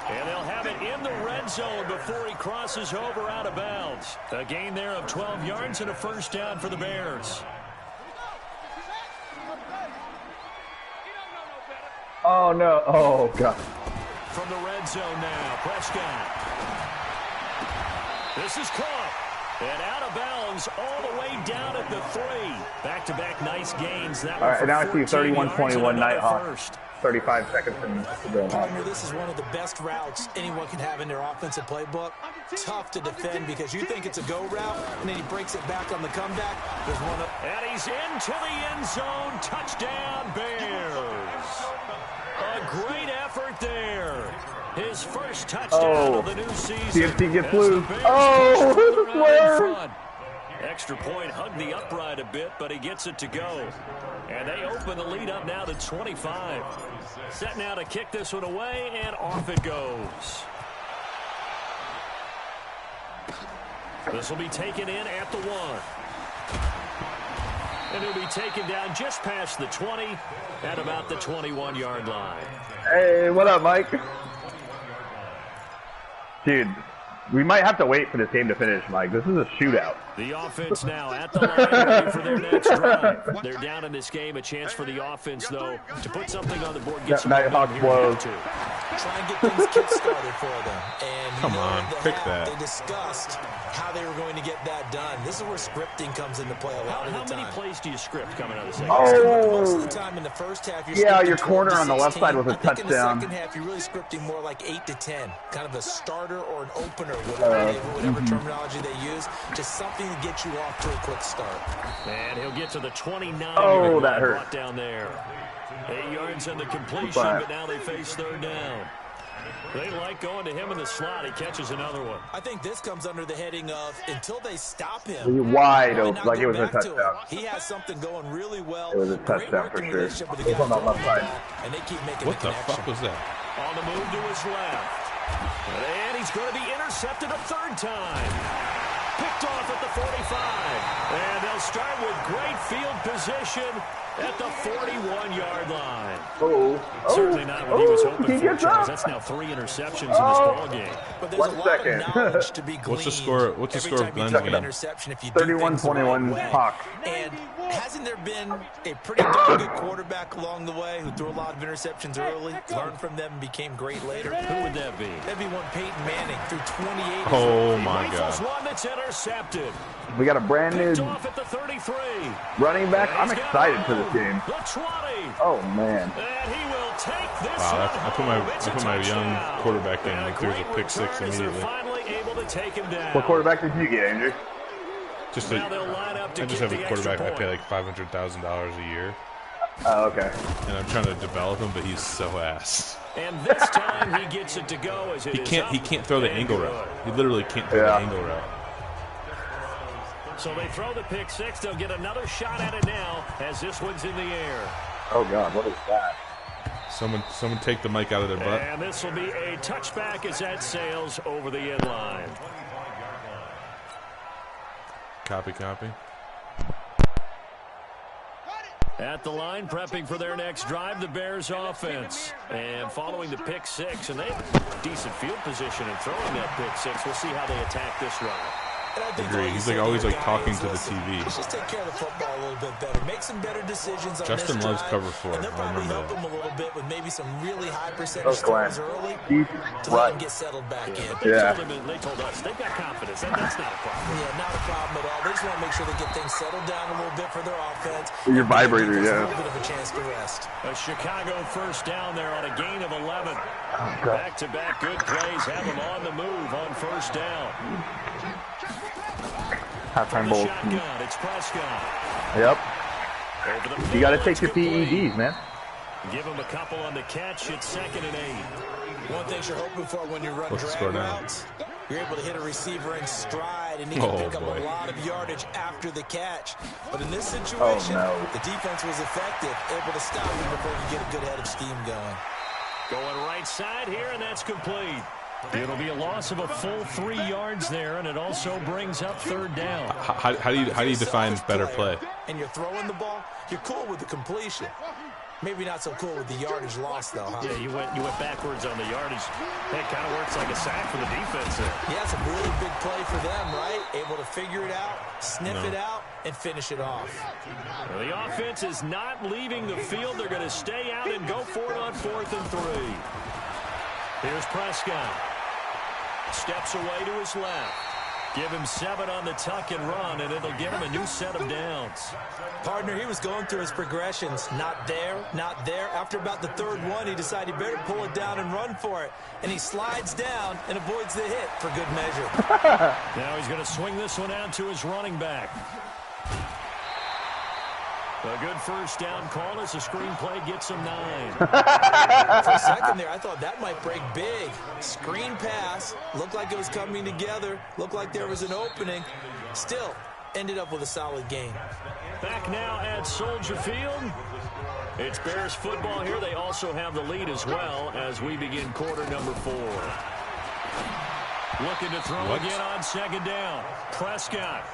[SPEAKER 2] And they'll have it in the red zone before he crosses over out of bounds. A gain there of 12 yards and a first down for the Bears.
[SPEAKER 5] Oh, no. Oh, God.
[SPEAKER 2] From the red zone now, Prescott. This is caught. And out of bounds all the way down at the 3. Back-to-back nice gains. That
[SPEAKER 5] All right,
[SPEAKER 2] one
[SPEAKER 5] now
[SPEAKER 2] for
[SPEAKER 5] I see
[SPEAKER 2] 14 yards and
[SPEAKER 5] 31-21
[SPEAKER 2] another
[SPEAKER 5] Nighthawk.
[SPEAKER 2] first.
[SPEAKER 5] 35 seconds to go.
[SPEAKER 3] Partner, this is one of the best routes anyone can have in their offensive playbook. Tough to defend because you think it's a go route, and then he breaks it back on the comeback. There's one up.
[SPEAKER 2] And he's into the end zone. Touchdown, Bears. A great effort there. His first touchdown of the new season.
[SPEAKER 5] CFC gets
[SPEAKER 2] as the
[SPEAKER 5] loose.
[SPEAKER 2] Bears
[SPEAKER 5] Oh,
[SPEAKER 2] push further
[SPEAKER 5] the
[SPEAKER 2] out in
[SPEAKER 5] swerve.
[SPEAKER 2] front. Extra point hugged the upright a bit, but he gets it to go. And they open the lead up now to 25. Set now to kick this one away, and off it goes. This will be taken in at the 1. And it'll be taken down just past the 20 at about the 21-yard line.
[SPEAKER 5] Hey, what up, Mike? Dude, We might have to wait for this game to finish, Mike. This is a shootout.
[SPEAKER 2] The offense now at the line ready for their next drive. They're down in this game. A chance for the offense, though, to put something on the board. Get some
[SPEAKER 5] Nighthawk blows.
[SPEAKER 3] Try and get things kick-started for them. And
[SPEAKER 1] come on, pick that.
[SPEAKER 3] They discussed how they were going to get that done. This is where scripting comes into play a lot of the time.
[SPEAKER 2] How many plays do you script coming out of the second?
[SPEAKER 3] Most of the time in the first half, you're
[SPEAKER 5] your corner on the left side was a touchdown.
[SPEAKER 3] In the second half, you're really scripting more like 8 to 10, kind of a starter or an opener, whatever terminology they use, just something to get you off to a quick start. And he'll get to the 29.
[SPEAKER 5] Oh, that hurt.
[SPEAKER 2] Brought down there. 8 yards in the completion, but now they face third down. They like going to him in the slot. He catches another one.
[SPEAKER 3] I think this comes under the heading of until they stop him.
[SPEAKER 5] He's wide open, like it was a touchdown.
[SPEAKER 3] He has something going really well.
[SPEAKER 5] It was a touchdown for sure. It was on the left side.
[SPEAKER 3] And they keep making
[SPEAKER 1] what the fuck was that?
[SPEAKER 2] On the move to his left. And he's going to be intercepted a third time. Picked off at the 45. And they'll start with great field position at the 41-yard line. Certainly not what he was hoping for, Charles. That's now 3 interceptions in this ball game.
[SPEAKER 3] But there's 1 second. To be
[SPEAKER 1] What's the score? What's the score of Glenn's game?
[SPEAKER 5] 31-21 Hawks.
[SPEAKER 3] And hasn't there been a pretty darn good quarterback along the way who threw a lot of interceptions early, learned from them, and became great later?
[SPEAKER 2] Who would that be?
[SPEAKER 3] That'd be one Peyton Manning threw 28.
[SPEAKER 1] Oh my God!
[SPEAKER 2] One that's intercepted.
[SPEAKER 5] We got a brand new
[SPEAKER 2] off at the 33.
[SPEAKER 5] running back. I'm excited for this game.
[SPEAKER 2] The 20.
[SPEAKER 5] Oh man!
[SPEAKER 2] And he will take this.
[SPEAKER 1] Wow, I put my young quarterback in. Like there's a pick 6 immediately.
[SPEAKER 2] Finally able to take him down.
[SPEAKER 5] What quarterback did you get, Andrew?
[SPEAKER 1] I just have a quarterback I pay like $500,000 a year.
[SPEAKER 5] Oh, okay.
[SPEAKER 1] And I'm trying to develop him, but he's so ass.
[SPEAKER 2] And this time he gets it to go as it
[SPEAKER 1] he can't throw the angle route. He literally can't throw the angle route.
[SPEAKER 2] So they throw the pick 6. They'll get another shot at it now as this one's in the air.
[SPEAKER 5] Oh God, what is that?
[SPEAKER 1] Someone take the mic out of their butt.
[SPEAKER 2] And this will be a touchback as that sails over the end line.
[SPEAKER 1] Copy.
[SPEAKER 2] At the line, prepping for their next drive, the Bears offense. And following the pick 6, and they have decent field position in throwing that pick 6. We'll see how they attack this drive.
[SPEAKER 1] Agree. He's like always like talking to the TV.
[SPEAKER 3] Let's just take care of the football a little bit better. Make some better decisions on
[SPEAKER 1] Justin loves cover 4.
[SPEAKER 3] And they'll probably help him a little bit with maybe some really high percentage throws early to let him get settled back in.
[SPEAKER 2] They told us they've got confidence. That's not a problem.
[SPEAKER 3] Yeah, not a problem at all. They just want to make sure they get things settled down a little bit for their offense.
[SPEAKER 5] Your vibrator,
[SPEAKER 3] A
[SPEAKER 5] yeah.
[SPEAKER 3] little bit of a chance to rest.
[SPEAKER 2] A Chicago first down there on a gain of 11. Back-to-back good plays have them on the move on first down.
[SPEAKER 5] Halftime bowl.
[SPEAKER 2] It's Prescott.
[SPEAKER 5] Yep. You got to take your PEDs, man.
[SPEAKER 2] Give him a couple on the catch. It's 2nd and 8.
[SPEAKER 3] One thing you're hoping for when you run drag routes, you're able to hit a receiver in stride, and he can pick up a lot of yardage after the catch. But in this situation, the defense was effective, able to stop him before you get a good head of steam going.
[SPEAKER 2] Going right side here, and that's complete. It'll be a loss of a full 3 yards there, and it also brings up third down.
[SPEAKER 1] How do you define better play?
[SPEAKER 3] And you're throwing the ball, you're cool with the completion. Maybe not so cool with the yardage loss, though, huh?
[SPEAKER 2] Yeah, you went backwards on the yardage. That kind of works like a sack for the defense there.
[SPEAKER 3] Yeah, it's a really big play for them, right? Able to figure it out, sniff it out, and finish it off.
[SPEAKER 2] Well, the offense is not leaving the field. They're going to stay out and go for it on 4th and 3. Here's Prescott. Steps away to his left. Give him 7 on the tuck and run, and it'll give him a new set of downs.
[SPEAKER 3] Partner, he was going through his progressions. Not there, not there. After about the 3rd one, he decided he better pull it down and run for it. And he slides down and avoids the hit for good measure.
[SPEAKER 2] Now he's going to swing this one out to his running back. A good first down call as the screenplay gets him 9.
[SPEAKER 3] For a second there, I thought that might break big. Screen pass. Looked like it was coming together. Looked like there was an opening. Still, ended up with a solid game.
[SPEAKER 2] Back now at Soldier Field. It's Bears football here. They also have the lead as well as we begin quarter number 4. Looking to throw again on 2nd down. Prescott.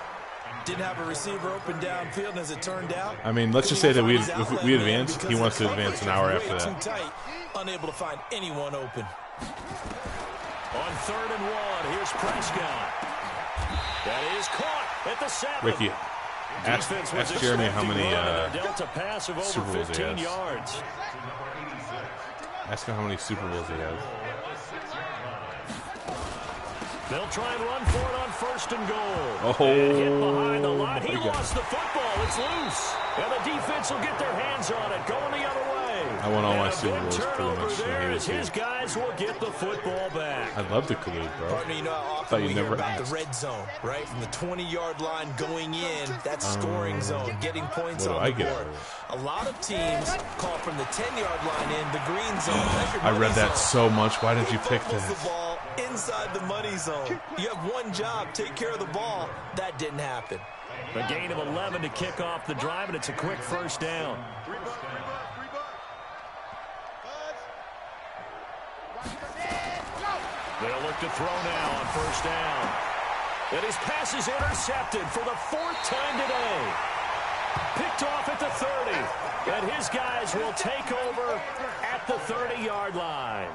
[SPEAKER 3] Didn't have a receiver open downfield, as it turned out.
[SPEAKER 1] I mean, let's just say that if we advance, he wants to advance an hour after that.
[SPEAKER 3] Too tight, unable to find anyone open.
[SPEAKER 2] On 3rd and 1, here's Prescott. That is caught at the 7.
[SPEAKER 1] Ricky, ask Jeremy how many
[SPEAKER 2] Delta pass of over
[SPEAKER 1] Super Bowls he
[SPEAKER 2] 15
[SPEAKER 1] has.
[SPEAKER 2] yards.
[SPEAKER 1] Ask him how many Super Bowls he has.
[SPEAKER 2] They'll try and run for it on 1st and goal.
[SPEAKER 1] Oh,
[SPEAKER 2] And hit behind the line. He
[SPEAKER 1] my God.
[SPEAKER 2] lost the football. It's loose. And the defense will get their hands on it, going the other way.
[SPEAKER 1] I won all my
[SPEAKER 2] And a
[SPEAKER 1] Super
[SPEAKER 2] big
[SPEAKER 1] Bowls pretty
[SPEAKER 2] turnover
[SPEAKER 1] much when
[SPEAKER 2] there
[SPEAKER 1] he
[SPEAKER 2] as
[SPEAKER 1] was
[SPEAKER 2] his
[SPEAKER 1] here.
[SPEAKER 2] guys will get the football back.
[SPEAKER 1] I love the collude, bro.
[SPEAKER 3] Partner, you know how
[SPEAKER 1] Thought
[SPEAKER 3] often
[SPEAKER 1] you
[SPEAKER 3] we hear
[SPEAKER 1] never
[SPEAKER 3] about
[SPEAKER 1] asked.
[SPEAKER 3] the red zone, right? From the 20-yard line going in, that's scoring zone, getting points
[SPEAKER 1] What do
[SPEAKER 3] on
[SPEAKER 1] I
[SPEAKER 3] the
[SPEAKER 1] get
[SPEAKER 3] board.
[SPEAKER 1] out
[SPEAKER 3] A lot of teams call from the 10-yard line in, the green zone. That's your
[SPEAKER 1] I read
[SPEAKER 3] money
[SPEAKER 1] that
[SPEAKER 3] zone.
[SPEAKER 1] so much. Why did
[SPEAKER 3] He
[SPEAKER 1] you pick
[SPEAKER 3] fumbles
[SPEAKER 1] that?
[SPEAKER 3] the ball inside the money zone. You have one job, take care of the ball. That didn't happen.
[SPEAKER 2] A gain of 11 to kick off the drive, and it's a quick 1st down. They'll look to throw now on 1st down. And his pass is intercepted for the 4th time today. Picked off at the 30. And his guys will take over at the 30-yard line.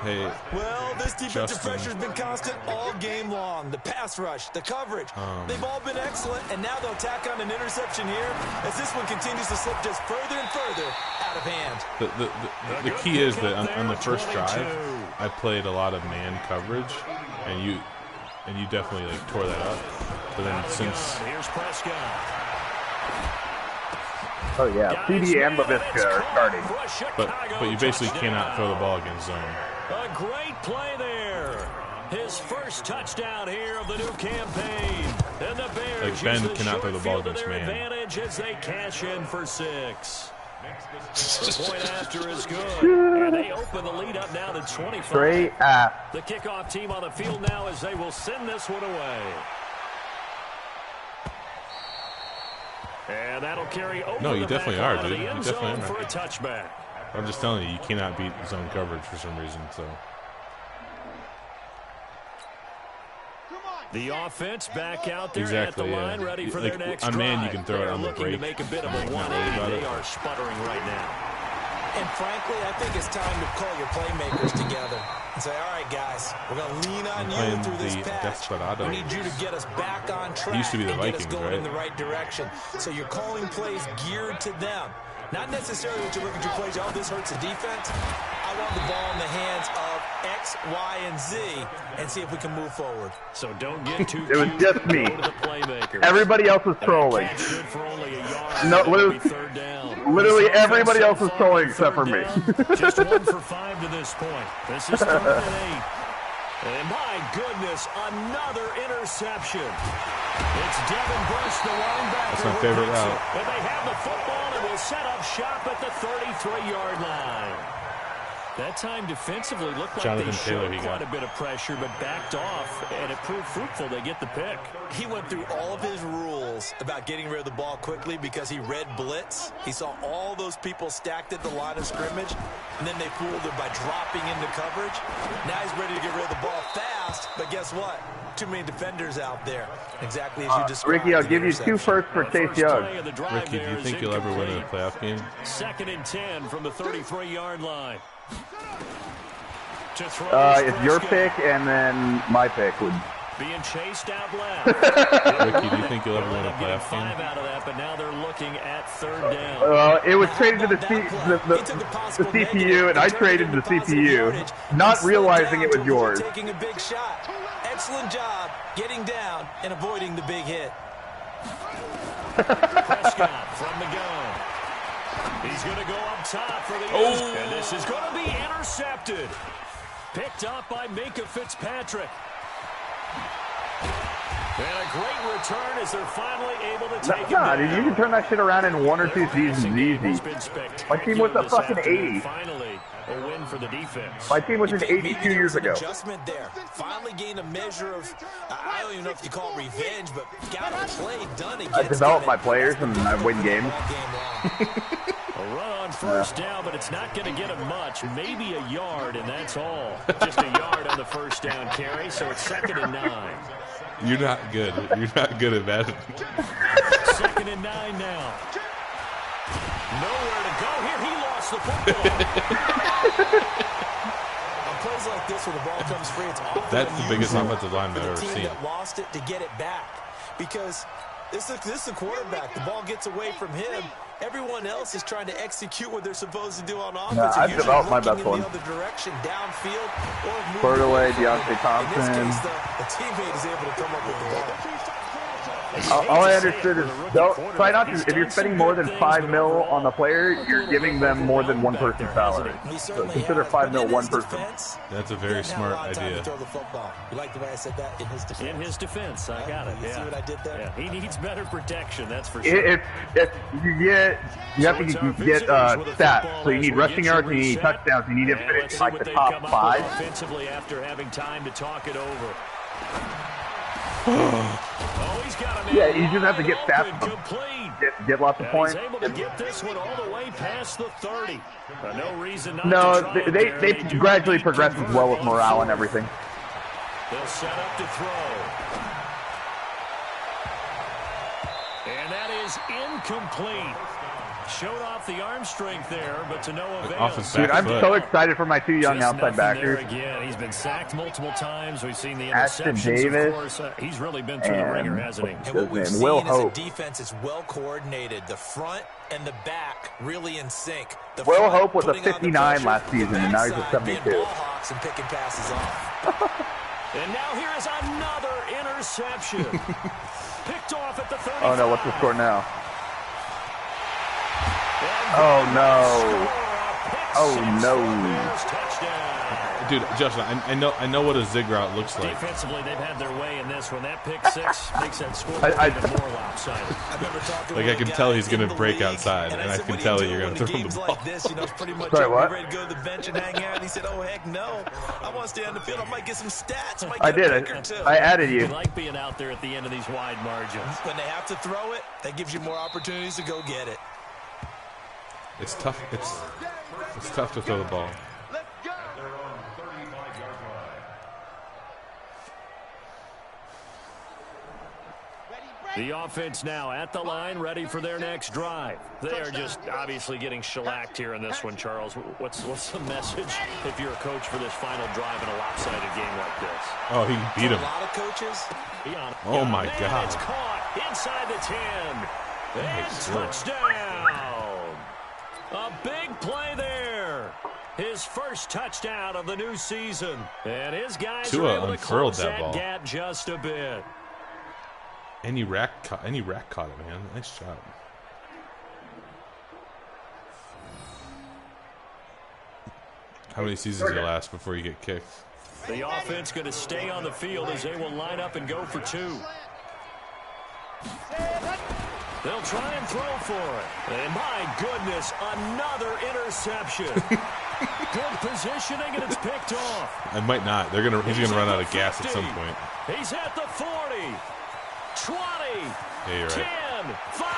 [SPEAKER 1] Hey,
[SPEAKER 3] Well, this defensive
[SPEAKER 1] Justin.
[SPEAKER 3] pressure's been constant all game long. The pass rush, the coverage, they've all been excellent, and now they'll tack on an interception here as this one continues to slip just further and further out of hand.
[SPEAKER 1] the key is that on the first drive, I played a lot of man coverage, and you definitely like tore that up. But then since
[SPEAKER 2] Here's Prescott.
[SPEAKER 5] Oh yeah, CD and LaVisca are starting.
[SPEAKER 1] but you basically cannot throw the ball against zone.
[SPEAKER 2] A great play there. His first touchdown here of the new campaign. And the Bears
[SPEAKER 1] Like, Ben
[SPEAKER 2] use the
[SPEAKER 1] cannot throw the ball
[SPEAKER 2] short field to
[SPEAKER 1] against
[SPEAKER 2] their
[SPEAKER 1] man.
[SPEAKER 2] advantage as they cash in for 6. The point after is good. And they open the lead up now to 25.
[SPEAKER 5] Straight ass.
[SPEAKER 2] The kickoff team on the field now as they will send this one away. And that'll carry over
[SPEAKER 1] No, you
[SPEAKER 2] the
[SPEAKER 1] definitely
[SPEAKER 2] back
[SPEAKER 1] are,
[SPEAKER 2] line of
[SPEAKER 1] dude.
[SPEAKER 2] the
[SPEAKER 1] You
[SPEAKER 2] end
[SPEAKER 1] definitely
[SPEAKER 2] zone
[SPEAKER 1] are.
[SPEAKER 2] for a touchback.
[SPEAKER 1] I'm just telling you, you cannot beat zone coverage for some reason. So
[SPEAKER 2] The offense back out there
[SPEAKER 1] Exactly,
[SPEAKER 2] at the
[SPEAKER 1] yeah.
[SPEAKER 2] line, ready for
[SPEAKER 1] Like,
[SPEAKER 2] their next
[SPEAKER 1] on man, you
[SPEAKER 2] drive.
[SPEAKER 1] can throw it
[SPEAKER 2] They're
[SPEAKER 1] on the
[SPEAKER 2] looking
[SPEAKER 1] break.
[SPEAKER 2] to make a bit of a
[SPEAKER 1] Not worry
[SPEAKER 2] 180.
[SPEAKER 1] about
[SPEAKER 2] They
[SPEAKER 1] it.
[SPEAKER 2] are sputtering right now.
[SPEAKER 3] And frankly, I think it's time to call your playmakers together and say, all right, guys, we're going to lean on you
[SPEAKER 1] playing
[SPEAKER 3] through this
[SPEAKER 1] the
[SPEAKER 3] patch.
[SPEAKER 1] Desperado.
[SPEAKER 3] We need you to get us back on track
[SPEAKER 1] used to be the
[SPEAKER 3] and get us
[SPEAKER 1] Vikings,
[SPEAKER 3] going in
[SPEAKER 1] right?
[SPEAKER 3] the right direction. So you're calling plays geared to them. Not necessarily that you look at your plays, oh, this hurts the defense. I want the ball in the hands of X, Y, and Z and see if we can move forward.
[SPEAKER 2] So don't get too
[SPEAKER 5] It was
[SPEAKER 2] cute.
[SPEAKER 5] just me.
[SPEAKER 2] Go to the playmakers.
[SPEAKER 5] Everybody else was trolling.
[SPEAKER 2] Catch good for only a yard.
[SPEAKER 5] No,
[SPEAKER 2] It'll
[SPEAKER 5] literally-
[SPEAKER 2] be 3rd down.
[SPEAKER 5] Literally
[SPEAKER 2] This offense
[SPEAKER 5] everybody
[SPEAKER 2] so
[SPEAKER 5] else was
[SPEAKER 2] far
[SPEAKER 5] trolling
[SPEAKER 2] on
[SPEAKER 5] except for
[SPEAKER 2] 3rd
[SPEAKER 5] me.
[SPEAKER 2] down, just 1 for 5 to this point. This is 3rd and 8. And my goodness, another interception. It's Devin Bush, the linebacker.
[SPEAKER 1] That's my
[SPEAKER 2] who
[SPEAKER 1] favorite
[SPEAKER 2] gets it.
[SPEAKER 1] route.
[SPEAKER 2] And they have the football and will set up shop at the 33-yard line. That time defensively looked like
[SPEAKER 1] Jonathan
[SPEAKER 2] they
[SPEAKER 1] Taylor
[SPEAKER 2] showed
[SPEAKER 1] he
[SPEAKER 2] quite
[SPEAKER 1] got.
[SPEAKER 2] a bit of pressure, but backed off, and it proved fruitful. They get the pick.
[SPEAKER 3] He went through all of his rules about getting rid of the ball quickly because he read blitz. He saw all those people stacked at the line of scrimmage, and then they fooled him by dropping into coverage. Now he's ready to get rid of the ball fast, but guess what? Too many defenders out there. Exactly as you described.
[SPEAKER 5] Ricky, I'll
[SPEAKER 3] the
[SPEAKER 5] give you 2
[SPEAKER 3] interception.
[SPEAKER 5] firsts for Chase
[SPEAKER 2] First
[SPEAKER 5] Young.
[SPEAKER 2] play of the drive
[SPEAKER 1] Ricky, do
[SPEAKER 2] there
[SPEAKER 1] you
[SPEAKER 2] is
[SPEAKER 1] think you'll ever win a
[SPEAKER 2] incomplete.
[SPEAKER 1] playoff game?
[SPEAKER 2] 2nd and 10 from the 33-yard line. To throw is
[SPEAKER 5] It's your
[SPEAKER 2] Prescott.
[SPEAKER 5] pick and then my pick would.
[SPEAKER 2] Being chased out left.
[SPEAKER 1] Ricky, do you think you'll ever win a
[SPEAKER 2] Ended up getting
[SPEAKER 1] playoff
[SPEAKER 2] 5
[SPEAKER 1] game?
[SPEAKER 2] out of that, but now they're looking at 3rd down.
[SPEAKER 5] It was traded to the
[SPEAKER 3] That play, he took a possible
[SPEAKER 5] CPU,
[SPEAKER 3] negative
[SPEAKER 5] and I
[SPEAKER 3] and turned it
[SPEAKER 5] traded
[SPEAKER 3] into
[SPEAKER 5] to the
[SPEAKER 3] positive
[SPEAKER 5] CPU,
[SPEAKER 3] yardage
[SPEAKER 5] not
[SPEAKER 3] and slowed
[SPEAKER 5] realizing
[SPEAKER 3] down
[SPEAKER 5] it was
[SPEAKER 3] till we were
[SPEAKER 5] yours.
[SPEAKER 3] Taking a big shot. Excellent job getting down and avoiding the big hit.
[SPEAKER 2] Prescott from the gun. He's going to go up top for the and this is going to be intercepted. Picked up by Minkah Fitzpatrick. And a great return as they're finally able to take
[SPEAKER 5] Nah,
[SPEAKER 2] it
[SPEAKER 5] dude, you
[SPEAKER 2] down.
[SPEAKER 5] can turn that shit around in 1 or 2 seasons easy. My team was a fucking 80.
[SPEAKER 2] Finally, a win for the defense.
[SPEAKER 5] My team was in
[SPEAKER 3] Maybe
[SPEAKER 5] 82
[SPEAKER 3] there
[SPEAKER 5] years
[SPEAKER 3] was an
[SPEAKER 5] ago.
[SPEAKER 3] adjustment there. Finally gained a measure of, I don't even know if you call it revenge, but got a play done against
[SPEAKER 5] I develop
[SPEAKER 3] him,
[SPEAKER 5] my
[SPEAKER 3] and
[SPEAKER 5] players
[SPEAKER 3] that's been
[SPEAKER 5] and I win games.
[SPEAKER 3] all game long.
[SPEAKER 2] A run on 1st down, but it's not going to get him much. Maybe a yard, and that's all. Just a yard on the 1st down carry, so it's 2nd and 9.
[SPEAKER 1] You're not good. You're not good at that.
[SPEAKER 2] 2nd and 9 now. Nowhere to go here. He lost the football.
[SPEAKER 3] On plays plays like this when the ball comes free, it's awful.
[SPEAKER 1] That's the biggest offensive lineman I've ever
[SPEAKER 3] team
[SPEAKER 1] seen.
[SPEAKER 3] that lost it to get it back, because this is the quarterback. The ball gets away from him. Everyone else is trying to execute what they're supposed to do on offense.
[SPEAKER 5] Yeah, I've developed my best one.
[SPEAKER 3] In the other direction, downfield, or
[SPEAKER 5] Third away,
[SPEAKER 3] moving the
[SPEAKER 5] Deontay Thompson.
[SPEAKER 3] In this case, the teammate is able to come up with the ball.
[SPEAKER 5] All I understood is, try not to, if you're spending more than $5 million on the player, you're giving them more than one person's salary. So consider $5 million one person.
[SPEAKER 1] That's a very smart idea.
[SPEAKER 3] You like the way I said that? In his defense.
[SPEAKER 2] In his defense, I got it.
[SPEAKER 3] You see what I did there?
[SPEAKER 2] Yeah, he needs better protection, that's for sure.
[SPEAKER 5] If you have to get stats. So you need rushing yards, you need touchdowns, you need to finish in like the top 5.
[SPEAKER 2] Offensively after having time to talk it over. He's got
[SPEAKER 5] Yeah, you just have to get stats. Get lots of points.
[SPEAKER 2] He's able to get this one all the way past the 30. No reason not
[SPEAKER 5] No,
[SPEAKER 2] to try
[SPEAKER 5] they gradually progress as well with morale and everything.
[SPEAKER 2] They'll set up to throw. And that is incomplete. Showed off the arm strength there, but to no avail.
[SPEAKER 5] Dude, I'm so excited for my 2 young outside backers.
[SPEAKER 2] Again, he's been sacked multiple times. We've seen the
[SPEAKER 5] Ashton
[SPEAKER 2] interceptions,
[SPEAKER 5] Davis,
[SPEAKER 2] of course. He's really been through the ringer, hasn't he?
[SPEAKER 3] And what we've seen
[SPEAKER 5] Will
[SPEAKER 3] is a
[SPEAKER 5] Hope.
[SPEAKER 3] defense is well coordinated. The front and the back really in sync. The
[SPEAKER 5] Will
[SPEAKER 3] front
[SPEAKER 5] Hope was a
[SPEAKER 3] putting on the
[SPEAKER 5] 59
[SPEAKER 3] pressure,
[SPEAKER 5] last season,
[SPEAKER 3] the
[SPEAKER 5] and now he's a
[SPEAKER 3] backside being
[SPEAKER 5] 72.
[SPEAKER 3] ball hawks and picking passes off.
[SPEAKER 2] And now here is another interception. Picked off at the 35.
[SPEAKER 5] Oh no, what's the score now? Oh no. Oh no.
[SPEAKER 1] Dude, Justin, I know what a zig route looks like.
[SPEAKER 2] Defensively, they've had their way in this one. That pick six makes that score even more lopsided.
[SPEAKER 1] Like, I can tell he's going to break outside, and I can tell you're going to throw him the ball.
[SPEAKER 3] Like this, pretty much
[SPEAKER 5] Sorry, what?
[SPEAKER 3] ready to go to the bench and hang out. And he said, "Oh heck no, I want to stay on the field. I might get some stats.
[SPEAKER 5] I did. I added you.
[SPEAKER 2] You like being out there at the end of these wide margins.
[SPEAKER 3] When they have to throw it, that gives you more opportunities to go get it.
[SPEAKER 1] It's tough. It's tough to throw the ball.
[SPEAKER 2] The offense now at the line, ready for their next drive. They are just obviously getting shellacked here in this one, Charles. What's the message if you're a coach for this final drive in a lopsided game like this?
[SPEAKER 1] Oh, he beat him.
[SPEAKER 3] A lot of coaches.
[SPEAKER 1] Oh my God!
[SPEAKER 2] It's caught inside the 10. And touchdown! A big play there. His first touchdown of the new season, and his guys are able to close that gap just a bit.
[SPEAKER 1] Any rack caught it, man. Nice job. How many seasons do you last before you get kicked?
[SPEAKER 2] The offense going to stay on the field as they will line up and go for 2. They'll try and throw for it. And my goodness, another interception. Good positioning, and it's picked off.
[SPEAKER 1] I might not. He's gonna run out of gas at some point.
[SPEAKER 2] He's at the 40. 20,
[SPEAKER 1] yeah, you're
[SPEAKER 2] 10,
[SPEAKER 1] right.
[SPEAKER 2] 5,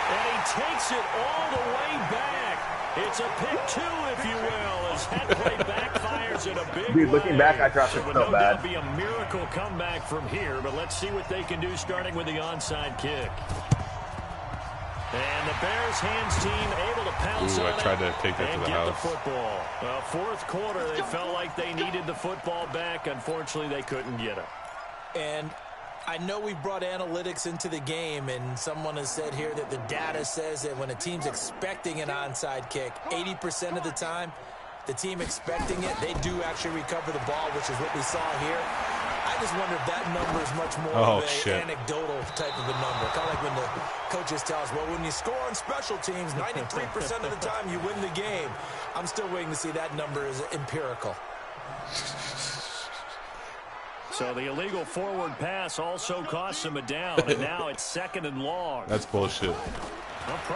[SPEAKER 2] and he takes it all the way back. It's a pick 2, if you will, as that play backfires in a big
[SPEAKER 5] Dude, looking
[SPEAKER 2] way.
[SPEAKER 5] back, I dropped it so
[SPEAKER 2] no
[SPEAKER 5] bad.
[SPEAKER 2] doubt be a miracle comeback from here, but let's see what they can do starting with the onside kick. And the Bears hands team able to pounce on
[SPEAKER 1] I tried to take that to the house.
[SPEAKER 2] The football. Fourth quarter, they felt like they needed the football back. Unfortunately, they couldn't get it.
[SPEAKER 3] And I know we've brought analytics into the game, and someone has said here that the data says that when a team's expecting an onside kick, 80% of the time, the team expecting it, they do actually recover the ball, which is what we saw here. I just wonder if that number is much more of an anecdotal type of a number. Kind of like when the coaches tell us, well, when you score on special teams, 93% of the time you win the game. I'm still waiting to see that number is empirical.
[SPEAKER 2] So the illegal forward pass also cost him a down, and now it's 2nd and long.
[SPEAKER 1] That's bullshit.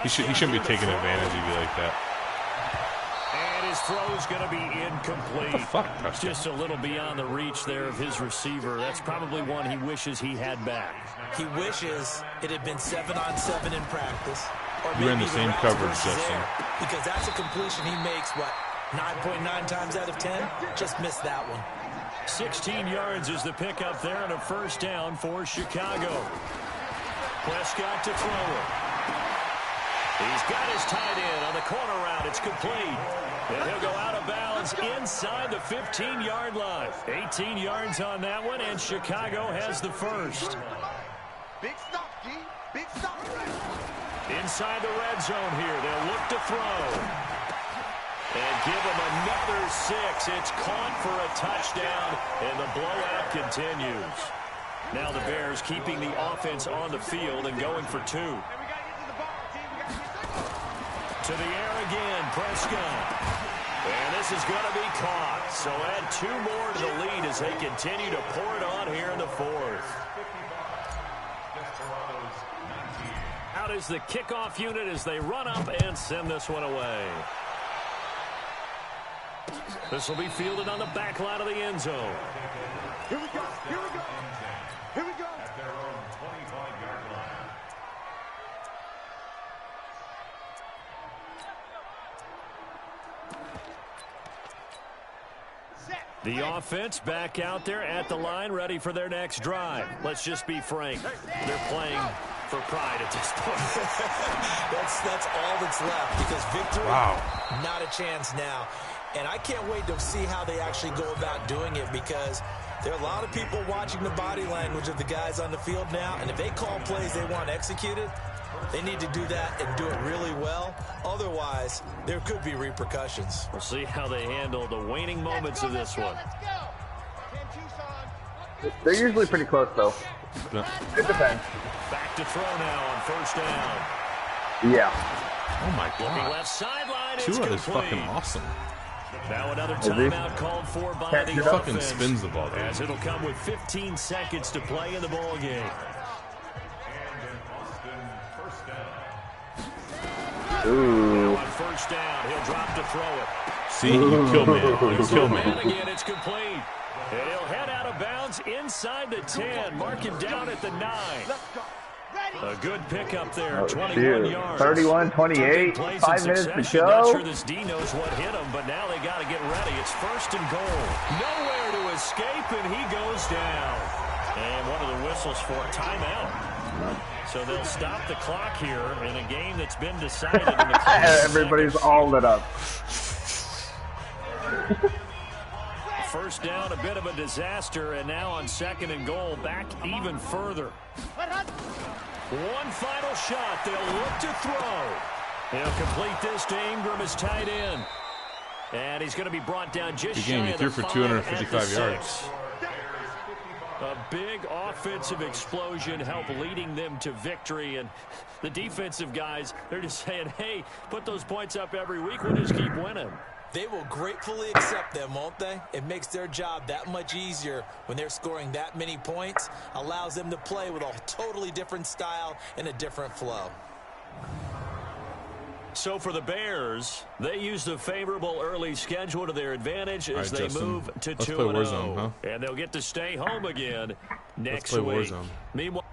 [SPEAKER 1] He shouldn't be taking advantage of you like that.
[SPEAKER 2] And his throw's going to be incomplete.
[SPEAKER 1] What the fuck?
[SPEAKER 2] Just a little beyond the reach there of his receiver. That's probably one he wishes he had back.
[SPEAKER 3] He wishes it had been 7-on-7 in practice. Or
[SPEAKER 1] You ran the same coverage, Justin.
[SPEAKER 3] Because that's a completion he makes, 9.9 times out of 10? Just missed that one.
[SPEAKER 2] 16 yards is the pickup there and a first down for Chicago. Prescott to throw it. He's got his tight end on the corner route. It's complete. And he'll go out of bounds inside the 15-yard line. 18 yards on that one, and Chicago has the first.
[SPEAKER 4] Big stop, G. Big stop.
[SPEAKER 2] Inside the red zone here. They'll look to throw. And give him another 6. It's caught for a touchdown, and the blowout continues. Now the Bears keeping the offense on the field and going for 2. To the air again, Prescott. And this is going to be caught. So add 2 more to the lead as they continue to pour it on here in the 4th. Out is the kickoff unit as they run up and send this one away. This will be fielded on the back line of the end zone.
[SPEAKER 4] Here we go. Here we go. Here we go.
[SPEAKER 2] The offense back out there at the line, ready for their next drive. Let's just be frank. They're playing for pride at this point.
[SPEAKER 3] that's all that's left, because victory, not a chance now. And I can't wait to see how they actually go about doing it, because there are a lot of people watching the body language of the guys on the field now, and if they call plays they want executed, they need to do that and do it really well. Otherwise, there could be repercussions.
[SPEAKER 2] We'll see how they handle the waning moments of this one.
[SPEAKER 5] They're usually pretty close, though. It depends.
[SPEAKER 2] Back to throw now on first down.
[SPEAKER 5] Yeah.
[SPEAKER 1] Oh my
[SPEAKER 2] Looking
[SPEAKER 1] God.
[SPEAKER 2] left sideline, it's
[SPEAKER 1] Tua is
[SPEAKER 2] complete.
[SPEAKER 1] fucking awesome.
[SPEAKER 2] Now another
[SPEAKER 5] he?
[SPEAKER 2] timeout called for by the
[SPEAKER 1] He
[SPEAKER 2] offense.
[SPEAKER 1] fucking spins the ball, dude.
[SPEAKER 2] As it'll come with 15 seconds to play in the ball game.
[SPEAKER 5] Ooh.
[SPEAKER 2] On first down, he'll drop to throw it.
[SPEAKER 1] See, you killed me. You killed me.
[SPEAKER 2] And again, it's complete. And he'll head out of bounds inside the 10. Mark him down at the 9. A good pickup there, 21 yards.
[SPEAKER 5] 31-28, 5 minutes to
[SPEAKER 2] Not
[SPEAKER 5] go.
[SPEAKER 2] sure this D knows what hit him, but now they got to get ready. It's first and goal. Nowhere to escape, and he goes down. And one of the whistles for a timeout. So they'll stop the clock here in a game that's been decided in the closing
[SPEAKER 5] Everybody's
[SPEAKER 2] seconds.
[SPEAKER 5] all lit up.
[SPEAKER 2] First down, a bit of a disaster, and now on second and goal, back even further. One final shot. They'll look to throw. They'll complete this to Ingram as tight end. And he's going to be brought down just
[SPEAKER 1] Good
[SPEAKER 2] shy
[SPEAKER 1] game. He
[SPEAKER 2] of
[SPEAKER 1] threw
[SPEAKER 2] the
[SPEAKER 1] for
[SPEAKER 2] 5
[SPEAKER 1] 255
[SPEAKER 2] at the
[SPEAKER 1] yards.
[SPEAKER 2] 6. A big offensive explosion helped leading them to victory. And the defensive guys, they're just saying, hey, put those points up every week. We'll just keep winning.
[SPEAKER 3] They will gratefully accept them, won't they? It makes their job that much easier when they're scoring that many points. Allows them to play with a totally different style and a different flow.
[SPEAKER 2] So for the Bears, they use the favorable early schedule to their advantage as
[SPEAKER 1] All right,
[SPEAKER 2] they
[SPEAKER 1] Justin,
[SPEAKER 2] move to
[SPEAKER 1] let's play
[SPEAKER 2] 2-0.
[SPEAKER 1] Warzone, huh?
[SPEAKER 2] And they'll get to stay home again next
[SPEAKER 1] play
[SPEAKER 2] week.
[SPEAKER 1] Warzone.
[SPEAKER 2] Meanwhile,